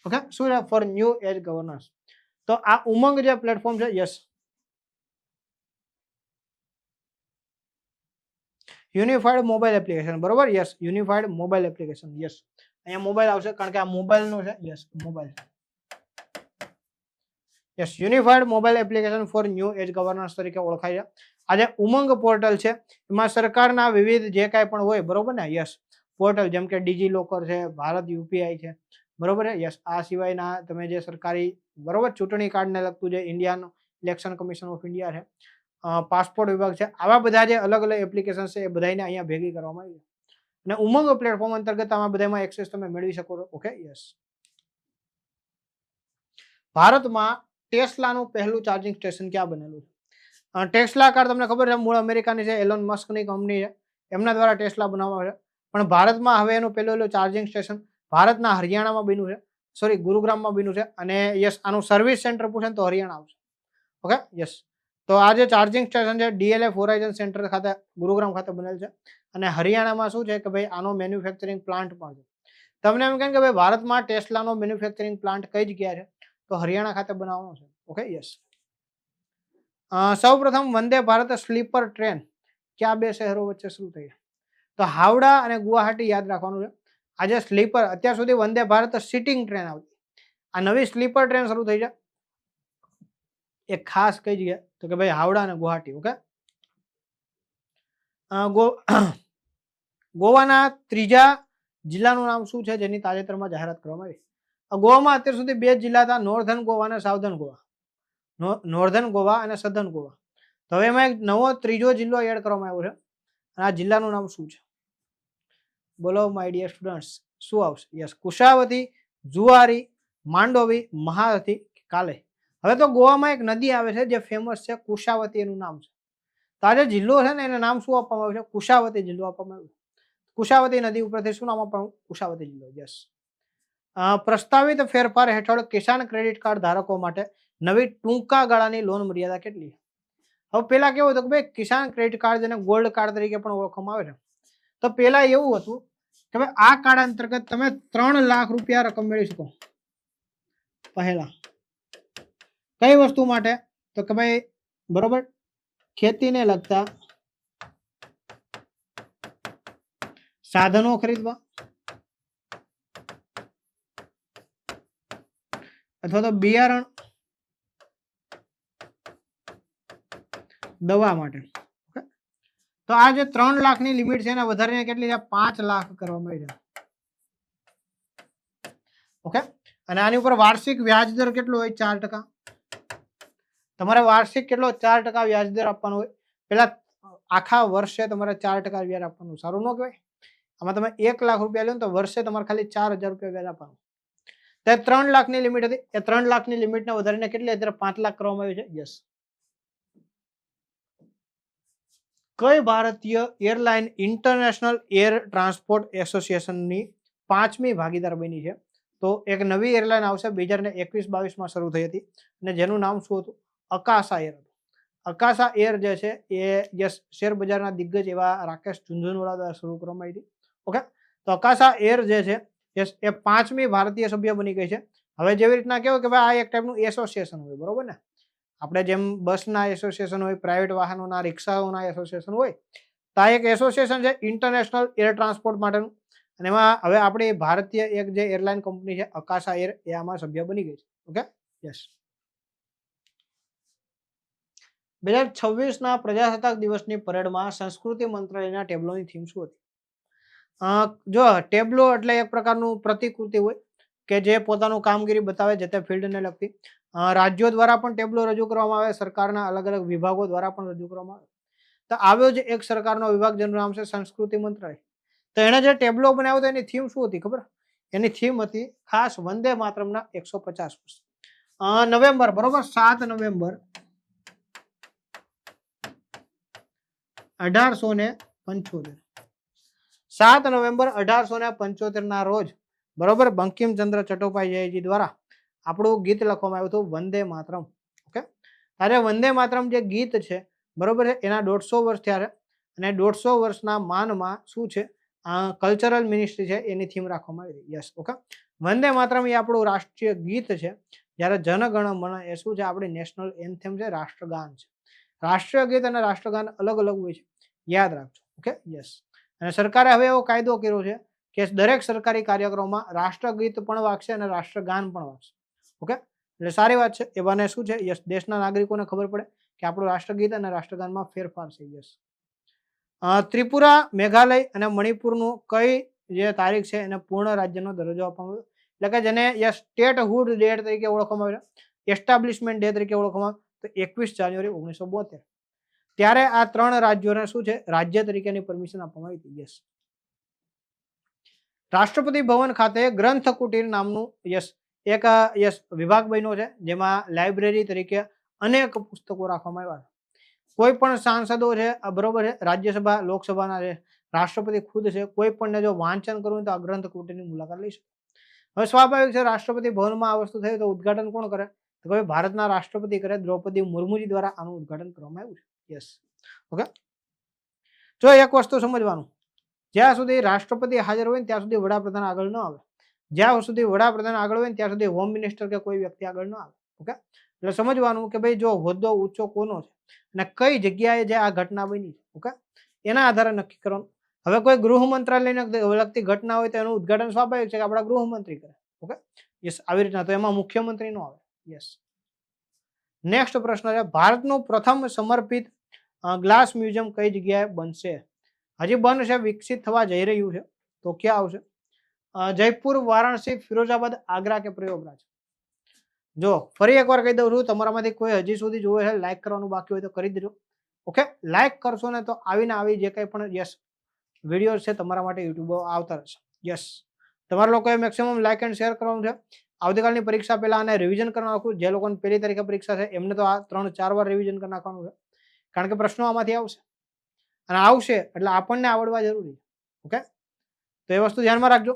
Okay, શું છે? For new age governance. તો આ ઉમંગ જે પ્લેટફોર્મ છે, યસ, યુનિફાઈડ મોબાઈલ એપ્લિકેશન, બરોબર? Yes, unified mobile application. Yes, અહીંયા મોબાઈલ આવશે કારણ કે આ મોબાઈલનું છે. Yes, mobile. Yes, unified mobile application for new age governance તરીકે ઓળખાય છે. આજે ઉમંગ પોર્ટલ છે એમાં સરકારના વિવિધ જે કાંઈ પણ હોય, બરોબર ને? યસ, પોર્ટલ જેમ કે ડિજીલોકર છે, ભારત UPI છે, બરોબર છે? યસ, આ સિવાયના તમે જે સરકારી, બરોબર, ચૂંટણી કાર્ડને લગતું જે Indian election commission of India છે, પાસપોર્ટ વિભાગ છે, આવા બધા જે અલગ અલગ એપ્લિકેશન છે એ બધાને અહીંયા ભેગી કરવામાં આવી છે. અને ઉમંગ પ્લેટફોર્મ અંતર્ગત આમાં બધામાં એક્સેસ તમે મેળવી શકો છો. Okay, yes. ભારતમાં ટેસ્લાનું પહેલું ચાર્જિંગ સ્ટેશન ક્યાં બનેલું છે? ટેસ્લા કાર તમને ખબર છે મૂળ અમેરિકાની છે, એલોન મસ્કની કંપની છે, એમના દ્વારા ટેસ્લા બનાવવામાં આવે છે. પણ ભારતમાં હવે એનું પહેલું ચાર્જિંગ સ્ટેશન ભારતના હરિયાણામાં બન્યું છે, સોરી ગુરુગ્રામમાં બન્યું છે. અને યસ, આનું સર્વિસ સેન્ટર પૂછે તો હરિયાણા આવશે. Okay, yes. તો આ જે ચાર્જિંગ સ્ટેશન છે DLF હોરાઇઝન સેન્ટર ખાતે ગુરુગ્રામ ખાતે બનેલ છે. અને હરિયાણામાં શું છે કે ભાઈ આનો મેન્યુફેક્ચરિંગ પ્લાન્ટ પણ છે. તમને એમ કહે કે ભાઈ ભારતમાં ટેસ્લાનો મેન્યુફેક્ચરિંગ પ્લાન્ટ કઈ જગ્યાએ છે? તો હરિયાણા ખાતે બનાવવાનો છે. Okay, yes. સૌ પ્રથમ વંદે ભારત સ્લીપર ટ્રેન ક્યાં બે શહેરો વચ્ચે શરૂ થઈ? તો હાવડા અને ગુવાહાટી યાદ રાખવાનું છે. આજે સ્લીપર, અત્યાર સુધી વંદે ભારત સિટિંગ ટ્રેન આવતી, આ નવી સ્લીપર ટ્રેન શરૂ થઈ છે એક ખાસ કઈ જગ્યાએ? તો કે ભાઈ હાવડા અને ગુવાહાટી. ઓકે, ગોવાના ત્રીજા જિલ્લાનું નામ શું છે જેની તાજેતરમાં જાહેરાત કરવામાં આવી? ગોવામાં અત્યાર સુધી બે જિલ્લા હતા, નોર્ધન ગોવા અને સાઉથર્ન ગોવા. નોર્ધન ગોવા અને સધર્ન ગોવા. તો હવે એમાં એક નવો ત્રીજો જિલ્લો એડ કરવામાં આવ્યો છે. આ જિલ્લાનું નામ શું છે? બોલો માય ડિયર સ્ટુડન્ટ્સ, શું આવશે? યસ, કુશાવતી, જુવારી, માંડોવી, મહારથી, કાલે. હવે તો ગોવામાં એક નદી આવે છે જે ફેમસ છે, કુશાવતી એનું નામ છે. તો આ જે જિલ્લો છે ને એને નામ શું આપવામાં આવ્યું છે? કુશાવતી જિલ્લો આપવામાં આવ્યું. કુશાવતી નદી ઉપરથી શું નામ આપવાનું? કુશાવતી જિલ્લો. યસ. પ્રસ્તાવિત ફેરફાર હેઠળ કિસાન ક્રેડિટ કાર્ડ ધારકો માટે નવી ટૂંકા ગાળાની લોન મર્યાદા કેટલી? હવે પેલા કેવું હતું કે ભાઈ કિસાન ક્રેડિટ કાર્ડ જેને ગોલ્ડ કાર્ડ તરીકે પણ ઓળખવામાં આવે છે, તો પેલા એવું હતું કે ભાઈ આ કાર્ડ અંતર્ગત તમે 3 લાખ રૂપિયા રકમ મેળવી શકો પહેલા કઈ વસ્તુ માટે તો કે ભાઈ બરોબર ખેતીને લગતા સાધનો ખરીદવા અથવા તો બિયારણ દવા માટે તો આ જે 3 લાખની લિમિટ છે એને વધારીને કેટલી છે 5 લાખ કરવામાં આવી છે ઓકે અને આની ઉપર વાર્ષિક વ્યાજ દર કેટલો હોય 4%. તમારે વાર્ષિક કેટલો 4% વ્યાજ દર આપવાનો હોય પેલા આખા વર્ષે તમારે 4% વ્યાજ આપવાનું સારું ન કહેવાય આમાં તમે 1 લાખ રૂપિયા લો તો વર્ષે તમારે ખાલી 4000 રૂપિયા વ્યાજ આપવાનું તે 3 લાખની લિમિટ હતી એ 3 લાખની લિમિટને વધારીને કેટલી અત્યારે 5 લાખ કરવામાં આવી છે યસ કઈ ભારતીય એરલાઇન ઇન્ટરનેશનલ એર ટ્રાન્સપોર્ટ એસોસિએશનની 5મી ભાગીદાર બની છે તો એક નવી એરલાઇન આવશે 2021-22 શરૂ થઈ હતી અને જેનું નામ શું હતું અકાશા એર હતું અકાશા એર જે છે એ યસ શેર બજારના દિગ્ગજ એવા રાકેશ ઝુંઝુનવાલા દ્વારા શરૂ કરવામાં આવી હતી ઓકે તો અકાશા એર જે છે યસ એ 5મી ભારતીય સભ્ય બની ગઈ છે હવે જેવી રીતના કહેવાય કે ભાઈ આ એક ટાઈપનું એસોસિએશન હોય બરોબર ને આપણે જેમ બસના એસોસિએશન હોય પ્રાઇવેટ વાહનોના રિક્ષાઓના એસોસિએશન હોય તો આ એક એસોસિએશન છે ઇન્ટરનેશનલ એર ટ્રાન્સપોર્ટ માટેનું અને એમાં હવે આપણી ભારતીય એક જે એરલાઇન કંપની છે અકાશા એર એ આમાં સભ્ય બની ગઈ છે ઓકે યસ 2026ના પ્રજાસત્તાક દિવસની પરેડમાં સંસ્કૃતિ મંત્રાલયના ટેબ્લોની થીમ શું હતી જો ટેબ્લો એટલે એક પ્રકારનું પ્રતિકૃતિ હોય કે જે પોતાનું કામગીરી બતાવે જે તે ફિલ્ડને લગતી રાજ્યો દ્વારા પણ ટેબ્લો રજૂ કરવામાં આવે સરકારના અલગ અલગ વિભાગો દ્વારા પણ રજૂ કરવામાં આવે તો આવ્યો જ એક સરકારનો વિભાગ જેનું નામ છે સંસ્કૃતિ મંત્રાલય તો એણે જે ટેબ્લો બનાવ્યો હતો એની થીમ શું હતી ખબર એની થીમ હતી ખાસ વંદે માતરમના 150 વર્ષ નવેમ્બર બરોબર 7 નવેમ્બર 1875 7 નવેમ્બર 1875 ના રોજ બરોબર બંકિમચંદ્ર ચટ્ટોપાધ્યાયજી દ્વારા આપણું ગીત લખવામાં આવ્યું હતું વંદે માતરમ ઓકે ત્યારે વંદે માતરમ જે ગીત છે બરોબર છે એના 150 વર્ષ થયા છે અને 150 વર્ષના માનમાં શું છે કલ્ચરલ મિનિસ્ટ્રી છે એની થીમ રાખવામાં આવી હતી યસ ઓકે વંદે માતરમ એ આપણું રાષ્ટ્રીય ગીત છે જ્યારે જનગણ મન એ શું છે આપણી નેશનલ એન્થેમ છે રાષ્ટ્રગાન છે રાષ્ટ્રીય ગીત અને રાષ્ટ્રગાન અલગ અલગ હોય છે યાદ રાખજો ઓકે યસ અને સરકારે હવે એવો કાયદો કર્યો છે કે દરેક સરકારી કાર્યક્રમમાં રાષ્ટ્રગીત પણ વાગશે અને રાષ્ટ્રગાન પણ વાગશે ઓકે એટલે સારી વાત છે એવાને શું છે યસ દેશના નાગરિકોને ખબર પડે કે આપણું રાષ્ટ્રગીત અને રાષ્ટ્રગાનમાં ફેરફાર છે યસ ત્રિપુરા મેઘાલય અને મણિપુરનું કઈ જે તારીખ છે એને પૂર્ણ રાજ્યનો દરજ્જો આપવામાં આવ્યો એટલે કે જેને યસ સ્ટેટહુડ ડે તરીકે ઓળખવામાં આવે એસ્ટાબ્લિશમેન્ટ ડે તરીકે ઓળખવામાં તો 21 જાન્યુઆરી 1972 ત્યારે આ 3 રાજ્યોને શું છે રાજ્ય તરીકેની પરમિશન આપવામાં આવી હતી યસ રાષ્ટ્રપતિ ભવન ખાતે ગ્રંથ કુટીર નામનું યસ એક યસ વિભાગ બન્યો છે જેમાં લાઇબ્રેરી તરીકે અનેક પુસ્તકો રાખવામાં આવ્યા કોઈ પણ સાંસદો છે બરોબર છે રાજ્યસભા લોકસભાના છે રાષ્ટ્રપતિ ખુદ છે કોઈ પણ જો વાંચન કરવું તો આ ગ્રંથ કુટીરની મુલાકાત લઈ શકે હવે સ્વાભાવિક છે રાષ્ટ્રપતિ ભવનમાં આ વસ્તુ થઈ તો ઉદઘાટન કોણ કરે તો ભાઈ ભારતના રાષ્ટ્રપતિ કરે દ્રૌપદી મુર્મુજી દ્વારા આનું ઉદઘાટન કરવામાં આવ્યું છે યસ ઓકે જો એક વસ્તુ સમજવાનું જ્યાં સુધી રાષ્ટ્રપતિ હાજર હોય ને ત્યાં સુધી વડાપ્રધાન આગળ ન આવે જ્યાં સુધી વડાપ્રધાન આગળ હોય ને ત્યાં સુધી હોમ મિનિસ્ટર કે કોઈ વ્યક્તિ આગળ ન આવે ઓકે એટલે સમજવાનું કે ભાઈ જો હોદ્દો ઊંચો કોનો છે અને કઈ જગ્યાએ જે આ ઘટના બની ઓકે એના આધારે નક્કી કરવાનું હવે કોઈ ગૃહ મંત્રાલયને લગતી ઘટના હોય તો એનું ઉદઘાટન સ્વાભાવિક છે કે આપણા ગૃહમંત્રી કરે ઓકે યસ આવી રીતના તો એમાં મુખ્યમંત્રી નો આવે યસ નેક્સ્ટ પ્રશ્ન છે ભારતનું પ્રથમ સમર્પિત ગ્લાસ મ્યુઝિયમ કઈ જગ્યાએ બનશે હજી બનશે વિકસિત થવા જઈ રહ્યું છે તો ક્યાં આવશે જયપુર વારાણસી ફિરોઝાબાદ આગ્રા કે પ્રયાગરાજ જો ફરી એકવાર કહી દઉં છું તમારામાંથી કોઈ હજી સુધી જોવે છે લાઈક કરવાનું બાકી હોય તો કરી દેજો ઓકે લાઈક કરશો ને તો આવીને આવી જે કંઈ પણ યસ વિડીયો છે તમારા માટે યુટ્યુબ આવતા રહેશે યસ તમારા લોકોએ મેક્સિમમ લાઈક એન્ડ શેર કરવાનું છે આવતીકાલની પરીક્ષા પહેલા આને રિવિઝન કરી નાખવું જે લોકોને 1લી તારીખે પરીક્ષા છે એમને તો આ 3-4 વાર રિવિઝન કરી નાખવાનું છે કારણ કે પ્રશ્નો આમાંથી આવશે અને આવશે એટલે આપણને આવડવા જરૂરી છે ઓકે તો એ વસ્તુ ધ્યાનમાં રાખજો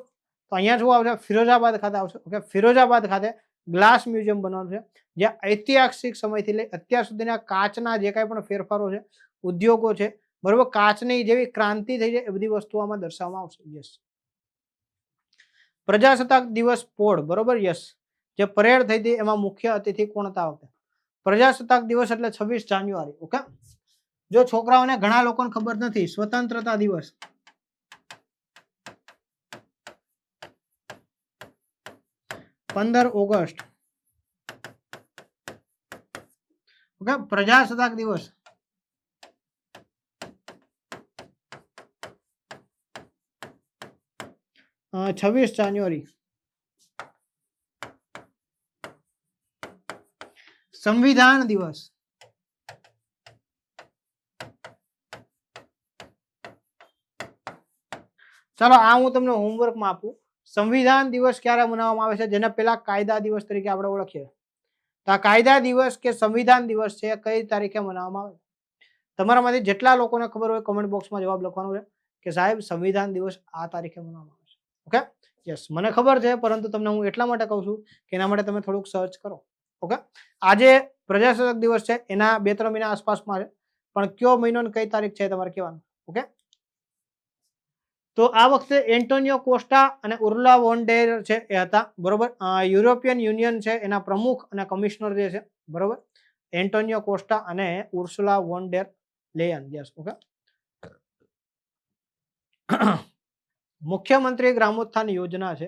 તો અહીંયા શું આવશે ફિરોઝાબાદ ખાતે આવશે ઓકે ફિરોઝાબાદ ખાતે ગ્લાસ મ્યુઝિયમ બનવાનું છે જે ઐતિહાસિક સમયથી લઈ અત્યાર સુધીના કાચના જે કાંઈ પણ ફેરફારો છે ઉદ્યોગો છે બરોબર, કાચની જેવી ક્રાંતિ થઈ છે એ બધી વસ્તુઓ આમાં દર્શાવવામાં આવશે. યસ. પ્રજાસત્તાક દિવસ પોળ, બરોબર, યસ. જે પરેડ થઈ હતી એમાં મુખ્ય અતિથિ કોણ હતા? વખતે પ્રજાસત્તાક દિવસ એટલે 26 જાન્યુઆરી. ઓકે, જો છોકરાઓને ઘણા લોકોને ખબર નથી, સ્વતંત્રતા દિવસ 15 ઓગસ્ટ. ઓકે, પ્રજાસત્તાક દિવસ 26 જાન્યુઆરી. સંવિધાન દિવસ ચાલો આ હું તમને હોમવર્કમાં આપું. સંવિધાન દિવસ ક્યારે મનાવવામાં આવે છે, જેને પેલા કાયદા દિવસ તરીકે આપણે ઓળખીએ, તો આ કાયદા દિવસ કે સંવિધાન દિવસ છે કઈ તારીખે મનાવવામાં આવે? તમારામાંથી જેટલા લોકોને ખબર હોય કમેન્ટ બોક્સમાં જવાબ લખવાનો છે કે સાહેબ સંવિધાન દિવસ આ તારીખે મનાવવામાં આવે છે. ઓકે, યસ, મને ખબર છે, પરંતુ તમને હું એટલા માટે કહું છું કે એના માટે તમે થોડુંક સર્ચ કરો. ઓકે, આજે પ્રજાસત્તાક દિવસ છે એના 2-3 મહિના આસપાસમાં છે, પણ કયો મહિનો ને કઈ તારીખ છે તમારે કહેવાનું. ઓકે, તો આ વખતે એન્ટોનિયો કોસ્ટા અને ઉર્સુલા વોન ડેર છે એ હતા, બરોબર. યુરોપિયન યુનિયન છે એના પ્રમુખ અને કમિશનર જે છે, બરોબર, એન્ટોનિયો કોસ્ટા અને ઉર્સુલા વોન ડેર લેયન. યસ. ઓકે, મુખ્યમંત્રી ગ્રામોત્થાન યોજના છે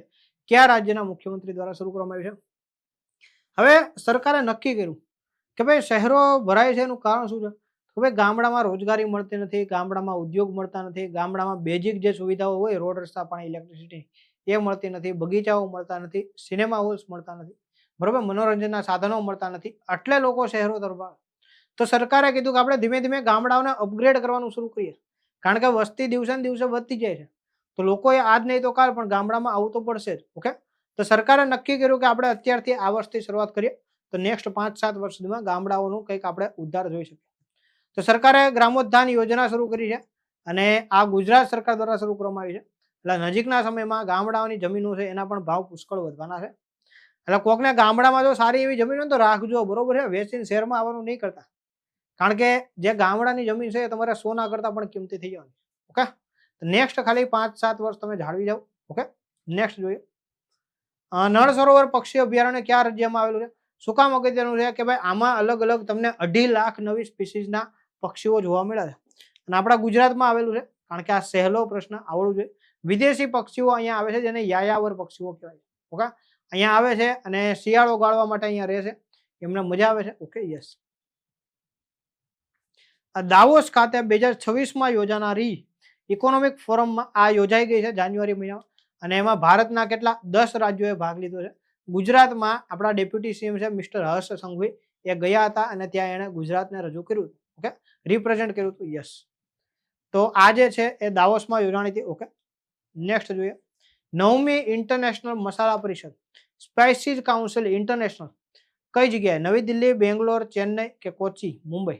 કયા રાજ્યના મુખ્યમંત્રી દ્વારા શરૂ કરવામાં આવી છે? હવે સરકારે નક્કી કર્યું કે ભાઈ શહેરો ભરાય છે એનું કારણ શું છે? હવે ગામડામાં રોજગારી મળતી નથી, ગામડામાં ઉદ્યોગ મળતા નથી, ગામડામાં બેઝિક જે સુવિધાઓ હોય, રોડ, રસ્તા, પાણી, ઇલેક્ટ્રિસિટી, એ મળતી નથી, બગીચાઓ મળતા નથી, સિનેમા હોલ્સ મળતા નથી, બરોબર, મનોરંજનના સાધનો મળતા નથી, એટલે લોકો શહેરો તરફ આવે. તો સરકારે કીધું કે આપણે ધીમે ધીમે ગામડાઓને અપગ્રેડ કરવાનું શરૂ કરીએ, કારણ કે વસ્તી દિવસે ને દિવસે વધતી જાય છે, તો લોકોએ આજ નહીં તો કાલ પણ ગામડામાં આવવું તો પડશે જ. ઓકે, તો સરકારે નક્કી કર્યું કે આપણે અત્યારથી આ વર્ષથી શરૂઆત કરીએ તો નેક્સ્ટ 5-7 વર્ષ સુધીમાં ગામડાઓનું કંઈક આપણે ઉદ્ધાર જોઈ શકીએ. તો સરકારે ગ્રામોત્થાન યોજના શરૂ કરી છે અને આ ગુજરાત સરકાર દ્વારા શરૂ કરવામાં આવી છે. એટલે નજીકના સમયમાં ગામડાઓની જમીનો છે એના પણ ભાવ પુષ્કળ વધવાના છે. એટલે કોકને ગામડામાં જો સારી એવી જમીન હોય તો રાખજો, બરોબર છે, વેચીને શહેરમાં આવવાનું નહીં કરતા, કારણ કે જે ગામડાની જમીન છે એ તમારે સોના કરતા પણ કિંમતી થઈ જવાની. ઓકે, નેક્સ્ટ ખાલી 5-7 વર્ષ તમે જાળવી જાઓ. ઓકે, નેક્સ્ટ જોઈએ. નળ સરોવર પક્ષી અભયારણ્ય કયા રાજ્યમાં આવેલું છે? શું કામ અગત્યનું છે કે ભાઈ આમાં અલગ અલગ તમને 2.5 લાખ નવી સ્પીસીસના પક્ષીઓ જોવા મળે છે અને આપણા ગુજરાતમાં આવેલું છે, કારણ કે આ સહેલો પ્રશ્ન આવડવું જોઈએ. વિદેશી પક્ષીઓ અહીંયા આવે છે જેને યાયાવર પક્ષીઓ કહેવાય. ઓકે, અહીંયા આવે છે અને શિયાળો ગાળવા માટે અહીંયા રહે છે, એમને મજા આવે છે. Okay, yes. દાવોસ ખાતે 2026માં યોજાનારી ઇકોનોમિક ફોરમમાં આ યોજાઈ ગઈ છે જાન્યુઆરી મહિનામાં, અને એમાં ભારતના કેટલા 10 રાજ્યોએ ભાગ લીધો છે. ગુજરાતમાં આપણા ડેપ્યુટી સીએમ છે મિસ્ટર હર્ષ સંઘવી, એ ગયા હતા અને ત્યાં એણે ગુજરાતને રજૂ કર્યું. ઓકે, રિપ્રેઝેન્ટ કર્યું હતું. યસ, તો આ જે છે એ દાવોસમાં યોજાણી હતી. ઓકે, નેક્સ્ટ જોઈએ. 9મી ઇન્ટરનેશનલ મસાલા પરિષદ સ્પાઇસીસ કાઉન્સિલ ઇન્ટરનેશનલ કઈ જગ્યાએ? નવી દિલ્હી, બેંગ્લોર, ચેન્નઈ કે કોચી, મુંબઈ?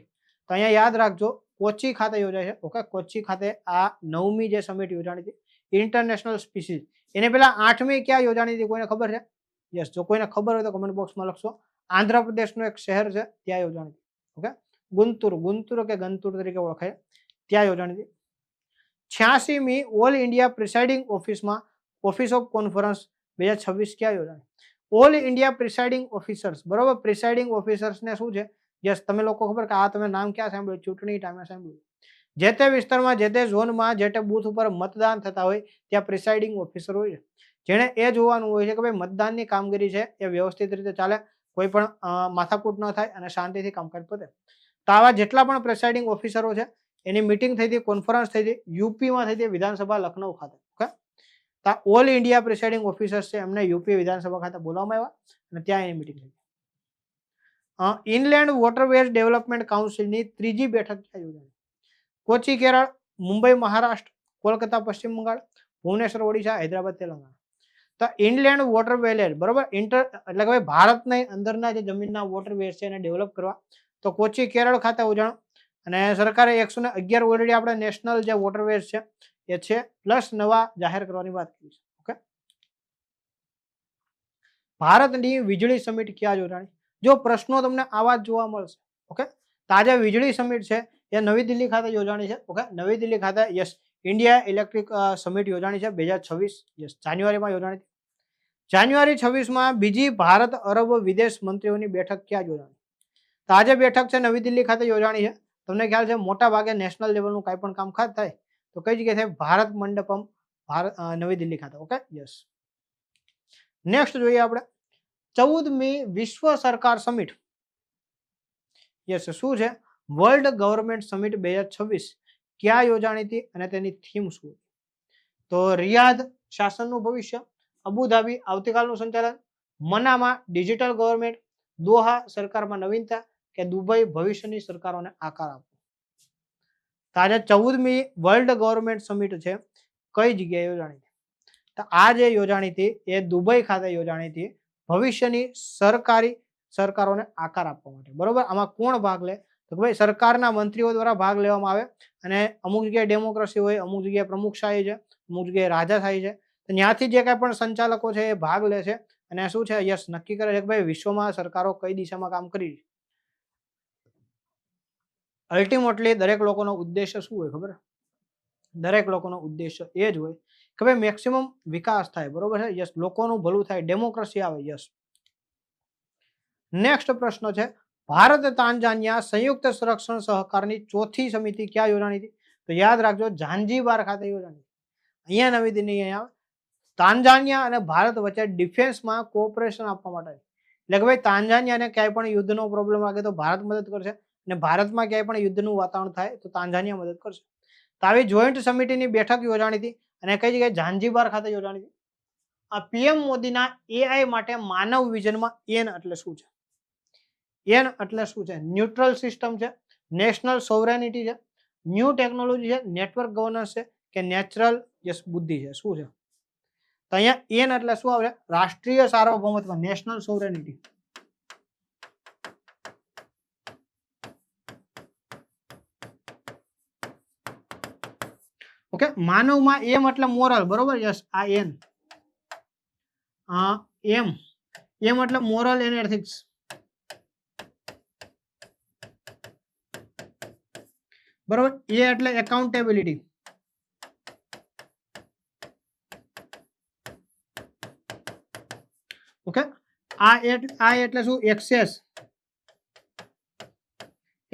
તો અહીંયા યાદ રાખજો કોચી ખાતે યોજાય છે. ઓકે, કોચી ખાતે આ 9મી જે સમિટ યોજાણી હતી ઇન્ટરનેશનલ સ્પીસીસ. એને પેલા 8મી ક્યાં યોજાણી હતી કોઈને ખબર છે? યસ, જો કોઈને ખબર હોય તો કમેન્ટ બોક્સમાં લખશો. આંધ્રપ્રદેશનું એક શહેર છે ત્યાં યોજાણી હતી. ઓકે, ગુંતુર કે ગંતુર તરીકે ઓળખાય, ત્યાં યોજાણી હતી. 86મી ઓલ ઇન્ડિયા પ્રિસાઇડિંગ ઓફિસમાં ઓફિસ ઓફ કોન્ફરન્સ 2026 ક્યાં યોજાણી? ઓલ ઇન્ડિયા પ્રિસાઇડિંગ ઓફિસર્સ, બરોબર, પ્રિસાઇડિંગ ઓફિસર્સને શું છે? યસ, તમે લોકો ખબર કે આ તમે નામ ક્યાં સાંભળ્યું? ચૂંટણી ટાઈમે સાંભળ્યું. જે તે વિસ્તારમાં, જે તે ઝોનમાં, જે તે બૂથ ઉપર મતદાન થતા હોય ત્યાં પ્રિસાઇડિંગ ઓફિસર હોય છે, જેણે એ જોવાનું હોય છે કે ભાઈ મતદાનની કામગીરી છે એ વ્યવસ્થિત રીતે ચાલે, કોઈ પણ માથાકૂટ ન થાય અને શાંતિથી કામકાજ પતે. તો આવા જેટલા પણ પ્રિસાઇડિંગ ઓફિસરો છે એની મીટિંગ થઈ હતી, કોન્ફરન્સ થઈ હતી, યુપીમાં થઈ હતી, વિધાનસભા લખનઉ ખાતે. ઓકે, તો ઓલ ઇન્ડિયા પ્રિસાઇડિંગ ઓફિસર્સ છે એમને યુપી વિધાનસભા ખાતે બોલાવવામાં આવ્યા અને ત્યાં એની મીટિંગ થઈ. ઇનલેન્ડ વોટરવેઝ ડેવલપમેન્ટ કાઉન્સિલની 3જી બેઠક ક્યાં યોજાણી? કોચી કેરળ, મુંબઈ મહારાષ્ટ્ર, કોલકાતા પશ્ચિમ બંગાળ, ભુવનેશ્વર ઓડિશા, હૈદરાબાદ તેલંગાણા. તો ઇનલેન્ડ વોટરવેઝ, બરોબર, એટલે કે ભારતની અંદરના જે જમીનના વોટરવેઝ છે એને ડેવલપ કરવા, તો કોચી કેરળ ખાતે ઉજાણું. અને સરકારે 111 ઓલરેડી આપણે નેશનલ જે વોટરવેઝ છે એ છે, પ્લસ નવા જાહેર કરવાની વાત કરી છે. ઓકે, ભારતની વીજળી સમિટ ક્યાં યોજાણી? જો પ્રશ્નો તમને આવા જ જોવા મળશે. ઓકે, તો આજે વીજળી સમિટ છે એ નવી દિલ્હી ખાતે યોજાણી છે. ઓકે, નવી દિલ્હી ખાતે યસ ઇન્ડિયા ઇલેક્ટ્રિક સમિટ યોજાણી છે 2026. યસ, જાન્યુઆરીમાં યોજાણી. જાન્યુઆરી 26માં બીજી ભારત અરબ વિદેશ મંત્રીઓની બેઠક ક્યાં યોજાણી? તો આજે બેઠક છે નવી દિલ્હી ખાતે યોજાણી છે. તમને ખ્યાલ છે મોટા ભાગે નેશનલ લેવલનું કાંઈ પણ કામકાજ થાય તો કઈ જગ્યાએ થાય? ભારત મંડપમ નવી દિલ્હી ખાતે. Okay, yes. નેક્સ્ટ જોઈએ આપણે 14મી વિશ્વ સરકાર સમિટ. યસ, શું છે? વર્લ્ડ ગવર્મેન્ટ સમિટ 2026 ક્યાં યોજાણી હતી અને તેની થીમ શું હતી? તો રિયાદ શાસનનું ભવિષ્ય, અબુધાબી આવતીકાલનું સંચાલન, મનામા ડિજિટલ ગવર્મેન્ટ, દોહા સરકારમાં નવીનતા કે દુબઈ ભવિષ્યની સરકારોને આકાર આપવો. આજે 14મી વર્લ્ડ ગવર્મેન્ટ સમિટ છે કઈ જગ્યાએ યોજાણી હતી? તો આ જે યોજાણી હતી એ દુબઈ ખાતે યોજાણી હતી ભવિષ્યની સરકારી સરકારોને આકાર આપવા માટે. બરોબર, આમાં કોણ ભાગ લે? તો ભાઈ સરકારના મંત્રીઓ દ્વારા ભાગ લેવામાં આવે અને અમુક જગ્યાએ ડેમોક્રેસી હોય, અમુક જગ્યાએ પ્રમુખશાહી છે, અમુક જગ્યાએ રાજાશાહી છે. તો ત્યાંથી જે કાંઈ પણ સંચાલકો છે એ ભાગ લે છે અને શું છે યસ નક્કી કરે છે કે ભાઈ વિશ્વમાં સરકારો કઈ દિશામાં કામ કરી રહી. અલ્ટિમેટલી દરેક લોકોનો ઉદ્દેશ્ય શું હોય ખબર? દરેક લોકોનો ઉદ્દેશ્ય એ જ હોય કે ભાઈ મેક્સિમમ વિકાસ થાય. બરોબર છે, યસ, લોકોનું ભલું થાય, ડેમોક્રેસી આવે. યસ. નેક્સ્ટ પ્રશ્ન છે ભારત તાંજાનિયા સંયુક્ત સંરક્ષણ સહકારની ચોથી સમિતિ ક્યાં યોજાણી હતી? તો યાદ રાખજો ઝાંઝીબાર ખાતે યોજાણી. અહીંયા નવી દિલ્હી અહીંયા તાંજાનિયા અને ભારત વચ્ચે ડિફેન્સમાં કોઓપરેશન આપવા માટે. એટલે કે ભાઈ તાંજાનિયાને ક્યાંય પણ યુદ્ધનો પ્રોબ્લેમ લાગે તો ભારત મદદ કરશે અને ભારતમાં ક્યાંય પણ યુદ્ધનું વાતાવરણ થાય તો તાંજાનિયા મદદ કરશે. તો આવી જોઈન્ટ સમિતિની બેઠક યોજાણી હતી અને કઈ જગ્યાએ? ઝાંઝીબાર ખાતે યોજાણી હતી. આ પીએમ મોદીના એઆઈ માટે માનવ વિઝનમાં એન એટલે શું છે? એન એટલે શું છે? ન્યુટ્રલ સિસ્ટમ છે, નેશનલ સોવરેનિટી છે, ન્યૂ ટેકનોલોજી છે, નેટવર્ક ગવર્નન્સ છે કે નેચરલ યસ બુદ્ધિ છે? શું છે? તો અહીંયા એન એટલે શું આવે? રાષ્ટ્રીય સાર્વભૌમત્વ, નેશનલ સોવરેનિટી. ઓકે, માનવમાં એમ એટલે મોરલ. બરોબર, યસ. આ એન એમ એટલે મોરલ એન્ડ એથિક્સ. બરોબર, એ એટલે એકાઉન્ટેબિલિટી. ઓકે, આ એટલે શું?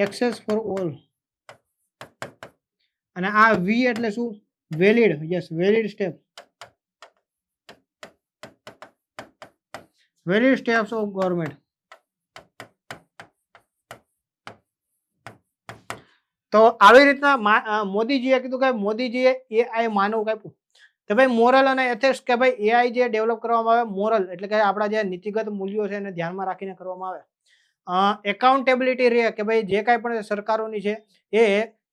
Access for all. અને આ વી એટલે શું? Valid. Yes, valid step. Valid steps of government. તો આવી રીતના મોદીજીએ કીધું કે મોદીજીએ એઆઈ માનવ કાપ્યું કે ભાઈ મોરલ અને એથિક્સ કે ભાઈ એઆઈ જે ડેવલપ કરવામાં આવે મોરલ એટલે કે આપણા જે નીતિગત મૂલ્યો છે એને ધ્યાનમાં રાખીને કરવામાં આવે. એકાઉન્ટેબિલિટી રહે કે ભાઈ જે કાંઈ પણ સરકારોની છે એ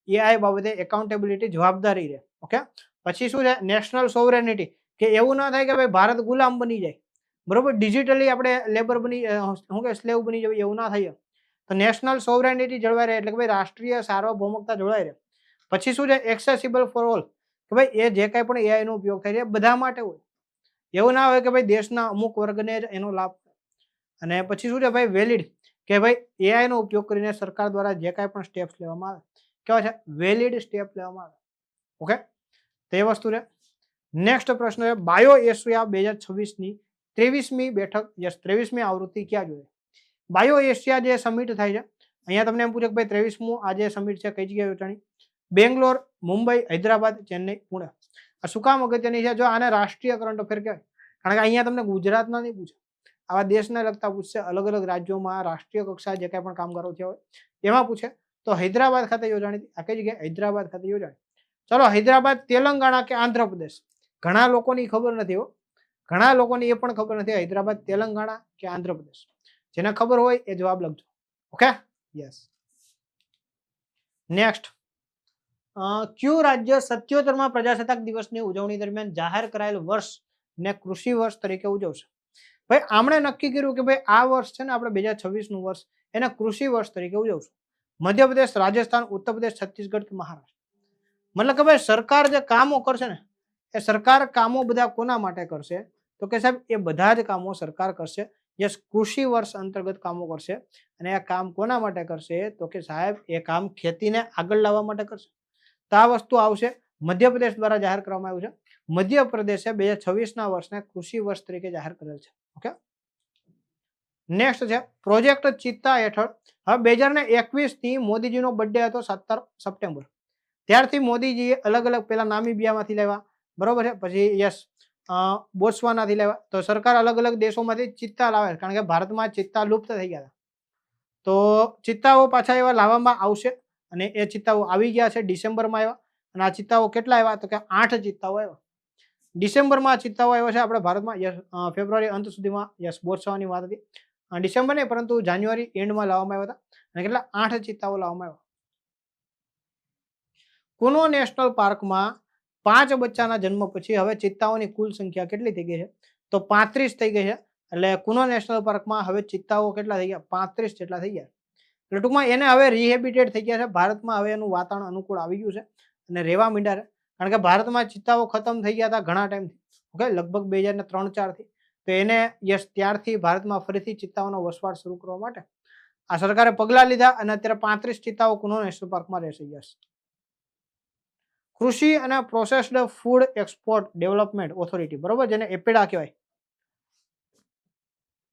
એઆઈ બાબતે એકાઉન્ટેબિલિટી જવાબદારી રહે. ઓકે, પછી શું છે? નેશનલ સોવરેનિટી કે એવું ના થાય કે ભાઈ ભારત ગુલામ બની જાય. બરોબર, ડિજિટલી આપણે લેબર બની શું કે સ્લેવ બની જઈએ એવું ના થાય. તો નેશનલ સોવરેનિટી જળવાઈ રહે એટલે કે ભાઈ રાષ્ટ્રીય સાર્વભૌમકતા જળવાઈ રહે. પછી શું છે? એક્સેસિબલ ફોર ઓલ કે ભાઈ એ જે કાંઈ પણ એઆઈ નો ઉપયોગ થાય છે બધા માટે હોય. એવું ના હોય કે ભાઈ દેશના અમુક વર્ગને જ એનો લાભ. અને પછી શું છે ભાઈ? વેલિડ કે ભાઈ એઆઈ નો ઉપયોગ કરીને સરકાર દ્વારા જે કાંઈ પણ સ્ટેપ્સ લેવામાં આવે કેવા છે? વેલિડ સ્ટેપ લેવામાં આવે. ઓકે, તે વસ્તુ છે. નેક્સ્ટ પ્રશ્ન છે બાયો એશિયા 2026ની 23મી બેઠક યસ 23મી આવૃત્તિ ક્યાં જોઈએ? બાયો એશિયા જે સમિટ થાય છે અહીંયા તમને એમ પૂછે કે ભાઈ 23મું આ જે સમિટ છે કઈ જગ્યાએ યોજાણી? બેંગ્લોર, મુંબઈ, હૈદરાબાદ, ચેન્નઈ, પુણે. આ શું કામ અગત્યની છે? જો આને રાષ્ટ્રીય કરંટ અફેર કહેવાય કારણ કે અહીંયા તમને ગુજરાતના નહીં પૂછે, આવા દેશને લગતા પૂછશે. અલગ અલગ રાજ્યોમાં રાષ્ટ્રીય કક્ષાએ જે કાંઈ પણ કામગારો થયા હોય એમાં પૂછે. તો હૈદરાબાદ ખાતે યોજાણી હતી. આ કઈ જગ્યાએ? હૈદરાબાદ ખાતે યોજાણી. ચલો, હૈદરાબાદ તેલંગાણા કે આંધ્રપ્રદેશ? ઘણા લોકોની ખબર નથી હો, ઘણા લોકોની એ પણ ખબર નથી હૈદરાબાદ તેલંગાણા કે આંધ્રપ્રદેશ. જેને ખબર હોય એ જવાબ લખજો. Okay, yes. નેક્સ્ટ, કયું રાજ્ય 77મા પ્રજાસત્તાક દિવસની ઉજવણી દરમિયાન જાહેર કરાયેલ વર્ષ ને કૃષિ વર્ષ તરીકે ઉજવશે? ભાઈ આમણે નક્કી કર્યું કે ભાઈ આ વર્ષ છે ને આપણે 2026નું વર્ષ એને કૃષિ વર્ષ તરીકે ઉજવશું. મધ્યપ્રદેશ, રાજસ્થાન, ઉત્તર પ્રદેશ, છત્તીસગઢ કે મહારાષ્ટ્ર? મતલબ કે ભાઈ સરકાર જે કામો કરશે ને એ સરકાર કામો બધા કોના માટે કરશે? તો કે સાહેબ એ બધા જ કામો સરકાર કરશે યસ કૃષિ વર્ષ અંતર્ગત કામો કરશે અને આ કામ કોના માટે કરશે તો કે સાહેબ એ કામ ખેતીને આગળ લાવવા માટે કરશે. તો આ વસ્તુ આવશે મધ્યપ્રદેશ દ્વારા જાહેર કરવામાં આવ્યું છે. મધ્યપ્રદેશે 2026ના વર્ષને કૃષિ વર્ષ તરીકે જાહેર કરેલ છે. ઓકે, નેક્સ્ટ છે પ્રોજેક્ટ ચિત્તા હેઠળ. હવે 2021 થી મોદીજીનો બર્થડે હતો 17 સપ્ટેમ્બર. ત્યારથી મોદીજીએ અલગ અલગ પેલા નામીબિયામાંથી લેવા, બરોબર છે, પછી યસ બોત્સવાનાથી લેવા. તો સરકાર અલગ અલગ દેશોમાંથી ચિત્તા લાવે કારણ કે ભારતમાં ચિત્તા લુપ્ત થઈ ગયા હતા. તો ચિત્તાઓ પાછા એવા લાવવામાં આવશે અને એ ચિત્તાઓ આવી ગયા છે ડિસેમ્બરમાં આવ્યા. અને આ ચિત્તાઓ કેટલા આવ્યા તો કે 8 ચિત્તાઓ આવ્યા. ડિસેમ્બરમાં ચિત્તાઓ આવ્યા છે આપણે ભારતમાં. યસ ફેબ્રુઆરી અંત સુધીમાં યસ બોત્સવાની વાત હતી. ડિસેમ્બર નહીં પરંતુ જાન્યુઆરી એન્ડમાં લાવવામાં આવ્યા હતા અને કેટલા 8 ચિત્તાઓ લાવવામાં આવ્યા. કુનો નેશનલ પાર્કમાં 5 બચ્ચાના જન્મ પછી હવે ચિત્તાઓની કુલ સંખ્યા કેટલી થઈ ગઈ છે તો 35 થઈ ગઈ છે. એટલે કુનો નેશનલ પાર્કમાં હવે ચિત્તાઓ કેટલા થઈ ગયા 35 જેટલા થઈ ગયા. એટલે ટૂંકમાં એને હવે રિહેબિટેટ થઈ ગયા છે. ભારતમાં હવે એનું વાતાવરણ અનુકૂળ આવી ગયું છે અને રહેવા માંડ્યા છે. કારણ કે ભારતમાં ચિત્તાઓ ખતમ થઈ ગયા હતા ઘણા ટાઈમથી. ઓકે, લગભગ 2003-4 થી. તો એને યસ ત્યારથી ભારતમાં ફરીથી ચિત્તાઓનો વસવાટ શરૂ કરવા માટે આ સરકારે પગલાં લીધા અને અત્યારે 35 ચિત્તાઓ કુનો નેશનલ પાર્કમાં રહેશે. યસ કૃષિ અને processed food export development authority, બરોબર, જેને એપેડા કહેવાય.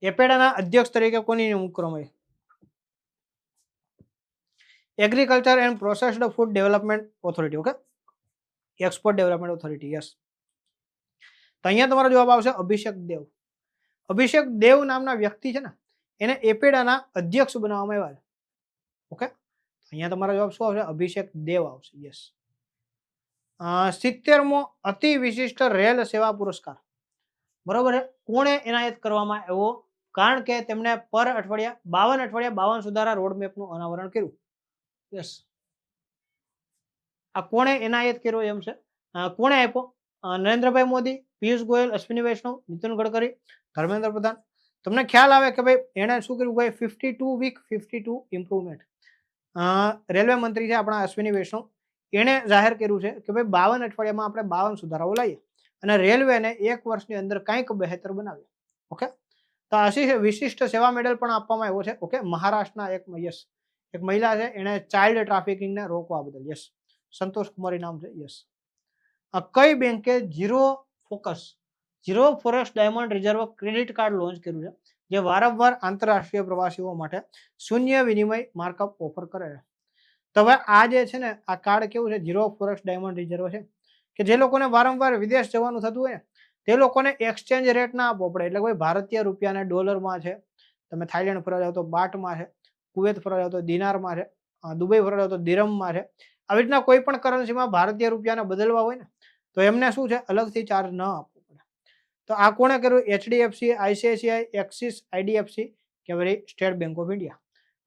એપેડાના અધ્યક્ષ તરીકે કોની નિમણૂક કરવામાં આવી? Agriculture and processed food development authority. Okay, export development authority. Yes, તો અહીંયા તમારો જવાબ આવશે અભિષેક દેવ. અભિષેક દેવ નામના વ્યક્તિ છે ને એને એપેડાના અધ્યક્ષ બનાવવામાં આવ્યા છે. ઓકે, અહીંયા તમારો જવાબ શું આવશે? અભિષેક દેવ આવશે. યસ 70મો અતિ વિશિષ્ટ રેલ સેવા પુરસ્કાર, બરોબર છે, કોણે એનાયત કરવામાં આવ્યો? કારણ કે તેમણે પર અઠવાડિયા 52 સુધારા રોડમેપનું અનાવરણ કર્યું. યસ, આ કોણે એનાયત કર્યો એમ છે. કોણે આપ્યો? નરેન્દ્રભાઈ મોદી, પિયુષ ગોયલ, અશ્વિની વૈષ્ણવ, નીતિન ગડકરી, ધર્મેન્દ્ર પ્રધાન. તમને ખ્યાલ આવે કે ભાઈ એણે શું કર્યું? ભાઈ 52 વીક 52 ઇમ્પ્રુવમેન્ટ. રેલવે મંત્રી છે આપણા અશ્વિની વૈષ્ણવ, એણે જાહેર કર્યું છે કે ભાઈ 52 અઠવાડિયામાં આપણે 52 સુધારાઓ લાવીએ અને રેલવેને 1 વર્ષની અંદર કંઈક બહેતર બનાવીએ. ઓકે, તો આ વિશિષ્ટ સેવા મેડલ પણ આપવામાં આવ્યો છે. ઓકે, મહારાષ્ટ્રના એક મહિલા છે, એણે ચાઇલ્ડ ટ્રાફિકિંગને રોકવા બદલ. યસ, સંતોષ કુમારી નામ છે. યસ, કઈ બેંકે zero forest diamond reserve credit card launch કર્યું છે જે વારંવાર આંતરરાષ્ટ્રીય પ્રવાસીઓ માટે શૂન્ય વિનિમય માર્કઅપ ઓફર કરે છે? તો હવે આ જે છે ને આ કાર્ડ કેવું છે? ઝીરો ફોરેસ્ટ ડાયમંડ રિઝર્વ છે કે જે લોકોને વારંવાર વિદેશ જવાનું થતું હોય ને તે લોકોને એક્સચેન્જ રેટ ના આપવો પડે. એટલે કોઈ ભારતીય રૂપિયાને ડોલરમાં છે, તમે થાઈલેન્ડ ફરવા જાવ તો બાટમાં છે, કુવેત ફરવા જાવ તો દિનારમાં છે, દુબઈ ફરવા જાવ તો દિરમમાં છે. આવી રીતના કોઈ પણ કરન્સીમાં ભારતીય રૂપિયાને બદલવા હોય ને તો એમને શું છે અલગથી ચાર્જ ન આપવો પડે. તો આ કોણે કર્યું? HDFC, ICICI, એક્સિસ, IDFC કે વળી સ્ટેટ બેંક ઓફ ઇન્ડિયા.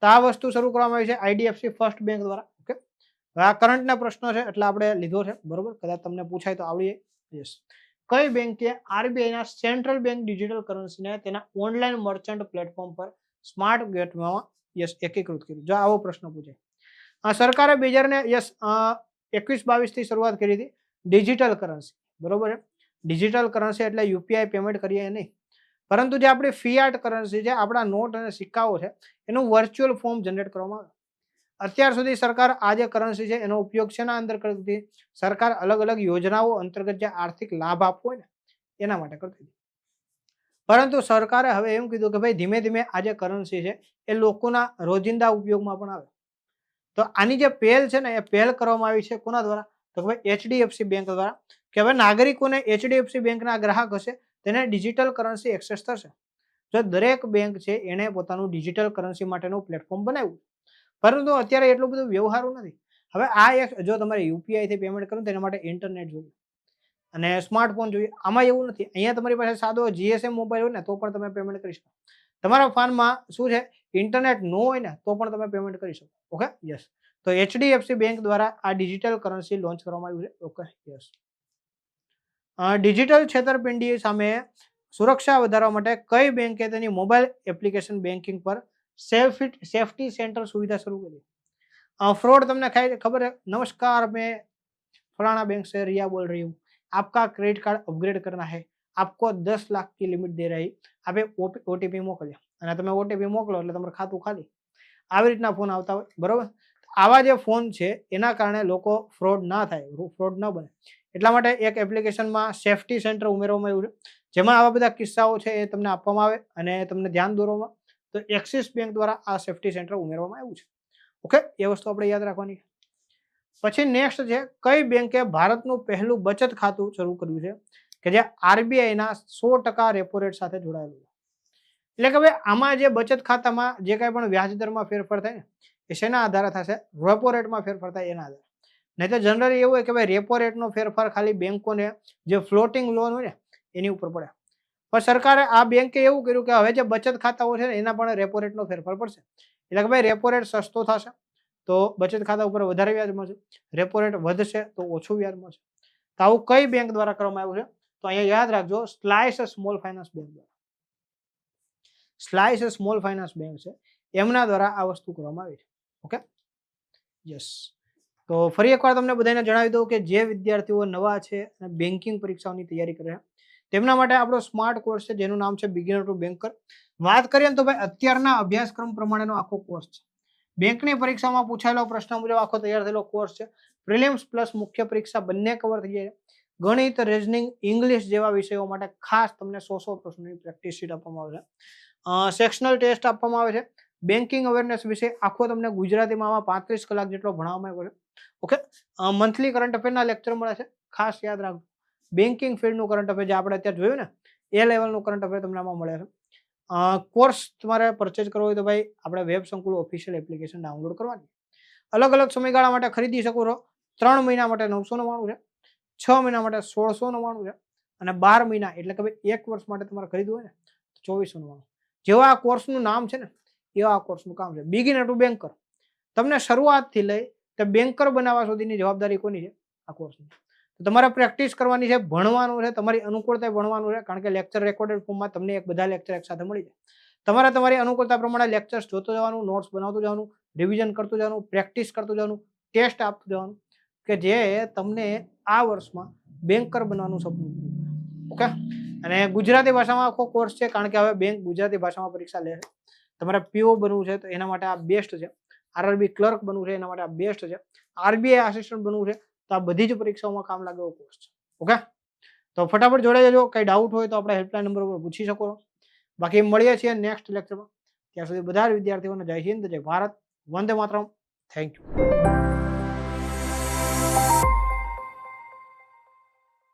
તો આ વસ્તુ શરૂ કરવામાં આવી છે IDFC ફર્સ્ટ બેંક દ્વારા. ઓકે, હવે આ કરંટના પ્રશ્નો છે એટલે આપણે લીધો છે, બરોબર, કદાચ તમને પૂછાય તો આવડી. યસ, કઈ બેંકે RBIના સેન્ટ્રલ બેંક ડિજિટલ કરન્સીને તેના ઓનલાઈન મર્ચન્ટ પ્લેટફોર્મ પર સ્માર્ટ ગેટવેમાં એકીકૃત કર્યું? જો આવો પ્રશ્ન પૂછાય. સરકારે 2021-22 થી શરૂઆત કરી હતી ડિજિટલ કરન્સી, બરોબર છે. ડિજિટલ કરન્સી એટલે યુપીઆઈ પેમેન્ટ કરીએ નહીં, પરંતુ જે આપણી ફિયાટ કરન્સી છે, આપણા નોટ અને સિક્કાઓ છે, એનું વર્ચ્યુઅલ ફોર્મ જનરેટ કરવામાં આવે. અત્યાર સુધી સરકાર આ જે કરન્સી છે એનો ઉપયોગ શેના અંદર કરતી હતી? સરકાર અલગ અલગ યોજનાઓ અંતર્ગત જે આર્થિક લાભ આપવો હોય ને એના માટે કરતી હતી. પરંતુ સરકારે હવે એમ કીધું કે ભાઈ ધીમે ધીમે આ જે કરન્સી છે એ લોકોના રોજિંદા ઉપયોગમાં પણ આવે. તો આની જે પહેલ છે ને એ પહેલ કરવામાં આવી છે કોના દ્વારા? તો ભાઈ HDFC બેંક દ્વારા, કે હવે નાગરિકોને HDFC બેંકના ગ્રાહક હશે તેને ડિજિટલ કરન્સી એક્સેસ થશે. જો દરેક બેંક છે એને પોતાનું ડિજિટલ કરન્સી માટેનું પ્લેટફોર્મ બનાવ્યું, પરંતુ અત્યારે એટલું બધું વ્યવહારું નથી. હવે આ એક જો તમારે UPI થી પેમેન્ટ કરવું તેના માટે ઇન્ટરનેટ જોઈએ અને સ્માર્ટફોન જોઈએ. આમાં એવું નથી. અહીંયા તમારી પાસે સાદો GSM મોબાઈલ હોય ને તો પણ તમે પેમેન્ટ કરી શકો. તમારા ફોનમાં શું છે ઇન્ટરનેટ ન હોય ને તો પણ તમે પેમેન્ટ કરી શકો. ઓકે, યસ, તો HDFC બેંક દ્વારા આ ડિજિટલ કરન્સી લોન્ચ કરવામાં આવ્યું છે. ઓકે, યસ, ડિજિટલ છેતરપિંડી સામે સુરક્ષા વધારવા માટે કઈ બેંકે તેની મોબાઈલ એપ્લિકેશન બેન્કિંગ પર સેફટી સેન્ટર સુવિધા શરૂ કરી? फ्रॉड તમને खबर है? नमस्कार, मैं फलाना बैंक से रिया बोल रही हूँ, आपका क्रेडिट कार्ड अपग्रेड करना है, आपको 10 लाख की लिमिट दे रही, आप ओटीपी मोकल्यो અને તમે ઓટીપી મોકલો એટલે તમારું ખાતું ખાલી. આવી રીતના ફોન આવતા હોય, બરોબર. આવા જે ફોન છે એના કારણે લોકો ફ્રોડ ના થાય, ફ્રોડ ન બને એટલા માટે એક એપ્લિકેશનમાં સેફટી સેન્ટર ઉમેરવામાં આવ્યું છે, જેમાં આવા બધા કિસ્સાઓ છે એ તમને આપવામાં આવે અને તમને ધ્યાન દોરવામાં. તો એક્સિસ બેંક દ્વારા આ સેફટી સેન્ટર ઉમેરવામાં આવ્યું છે. ઓકે, એ વસ્તુ આપણે યાદ રાખવાની. પછી નેક્સ્ટ છે, કઈ બેંકે ભારતનું પહેલું બચત ખાતું શરૂ કર્યું છે કે જે આરબીઆઈના 100% રેપો રેટ સાથે જોડાયેલું છે. એટલે કે ભાઈ આમાં જે બચત ખાતામાં જે કાંઈ પણ વ્યાજ દરમાં ફેરફાર થાય ને એ શેના આધારે થશે? રેપો રેટમાં ફેરફાર થાય એના આધારે. નહીં તો જનરલી એવું હોય કે ભાઈ રેપો રેટનો ફેરફાર ખાલી બેંકોને જે ફ્લોટિંગ લોન હોય ને એની ઉપર પડે. પણ સરકારે આ બેંકે એવું કર્યું કે હવે જે બચત ખાતાઓ છે ને એના પણ રેપો રેટનો ફેરફાર પડશે. એટલે કે ભાઈ રેપો રેટ સસ્તો થશે તો બચત ખાતા ઉપર વધારે વ્યાજ મળશે, રેપો રેટ વધશે તો ઓછું વ્યાજ મળશે. તો આવું કઈ બેંક દ્વારા કરવામાં આવ્યું છે? તો અહીંયા યાદ રાખજો, સ્લાઇસ સ્મોલ ફાઇનાન્સ બેંક દ્વારા. સ્લાઇસ સ્મોલ ફાઇનાન્સ બેંક છે એમના દ્વારા આ વસ્તુ કરવામાં આવી છે. Okay, yes. તો ફરી એકવાર તમને બધાને જણાવી દઉં કે જે વિદ્યાર્થીઓ નવા છે અને બેન્કિંગ પરીક્ષાઓની તૈયારી કરે તેમના માટે આપણો સ્માર્ટ કોર્સ છે જેનું નામ છે બિગિનર ટુ બેન્કર. વાત કરીએ ને તો ભાઈ અત્યારના અભ્યાસક્રમ પ્રમાણેનો આખો કોર્સ છે. બેંકની પરીક્ષામાં પૂછાયેલો પ્રશ્ન મુજબ આખો તૈયાર થયેલો કોર્સ છે. પ્રિલિમ્સ પ્લસ મુખ્ય પરીક્ષા બંને કવર થઈ જાય. ગણિત, રીઝનિંગ, ઇંગ્લિશ જેવા વિષયો માટે ખાસ તમને 100 પ્રશ્નોની પ્રેક્ટિસ શીટ આપવામાં આવે છે. સેક્શનલ ટેસ્ટ આપવામાં આવે છે. બેન્કિંગ અવેરનેસ વિશે આખો તમને ગુજરાતીમાં આમાં 35 કલાક જેટલો ભણાવવામાં આવ્યો છે. ઓકે, મંથલી કરંટ અફેરના લેક્ચર મળે છે, ખાસ યાદ રાખજો. બેન્કિંગ ફિલ્ડનું કરંટ અફેર જે આપણે અત્યારે જોયું ને એ લેવલનું કરંટ અફેર તમને આમાં મળે છે. કોર્સ તમારે પરચેજ કરવો હોય તો ભાઈ આપણે વેબ સંકુલ ઓફિશિયલ એપ્લિકેશન ડાઉનલોડ કરવાની. અલગ અલગ સમયગાળા માટે ખરીદી શકો છો. 3 મહિના માટે 999 છે, 6 મહિના માટે 1699 છે અને 12 મહિના એટલે કે ભાઈ 1 વર્ષ માટે તમારે ખરીદવું હોય ને તો 2499. જેવા આ કોર્સનું નામ છે ને એવા આ કોર્સનું કામ છે, બિગિનર ટુ બેન્કર. તમને શરૂઆતથી લઈ તે બેન્કર બનાવવા સુધીની જવાબદારી કોની છે? આ કોર્સની. તો તમારે પ્રેક્ટિસ કરવાની છે, ભણવાનું છે, તમારી અનુકૂળતાએ ભણવાનું છે, કારણ કે લેક્ચર રેકોર્ડેડ ફોર્મમાં તમને બધા લેક્ચર એક સાથે મળી જાય. તમારે તમારી અનુકૂળતા પ્રમાણે લેક્ચર્સ જોતું જવાનું, નોટ્સ બનાવતું જવાનું, રિવિઝન કરતું જવાનું, પ્રેક્ટિસ કરતું જવાનું, ટેસ્ટ આપતું જવાનું કે જે તમને આ વર્ષમાં બેન્કર બનવાનું સપનું. ઓકે, અને ગુજરાતી ભાષામાં આખો કોર્સ છે, કારણ કે હવે બેંક ગુજરાતી ભાષામાં પરીક્ષા લે છે. તમારે પીઓ બનવું છે તો એના માટે આ બેસ્ટ છે. આરઆરબી ક્લર્ક બનવું છે એના માટે આ બેસ્ટ છે. આરબીઆઈ આસિસ્ટન્ટ બનવું છે તો આ બધી જ પરીક્ષાઓમાં કામ લાગે એવો કોર્સ છે. ઓકે, તો ફટાફટ જોડાઈ જજો. કંઈ ડાઉટ હોય તો આપણે હેલ્પલાઇન નંબર ઉપર પૂછી શકો. બાકી મળીએ છીએ નેક્સ્ટ લેક્ચરમાં. ત્યાં સુધી બધા જ વિદ્યાર્થીઓને જય હિન્દ, જય ભારત, વંદે માતરમ. Thank you.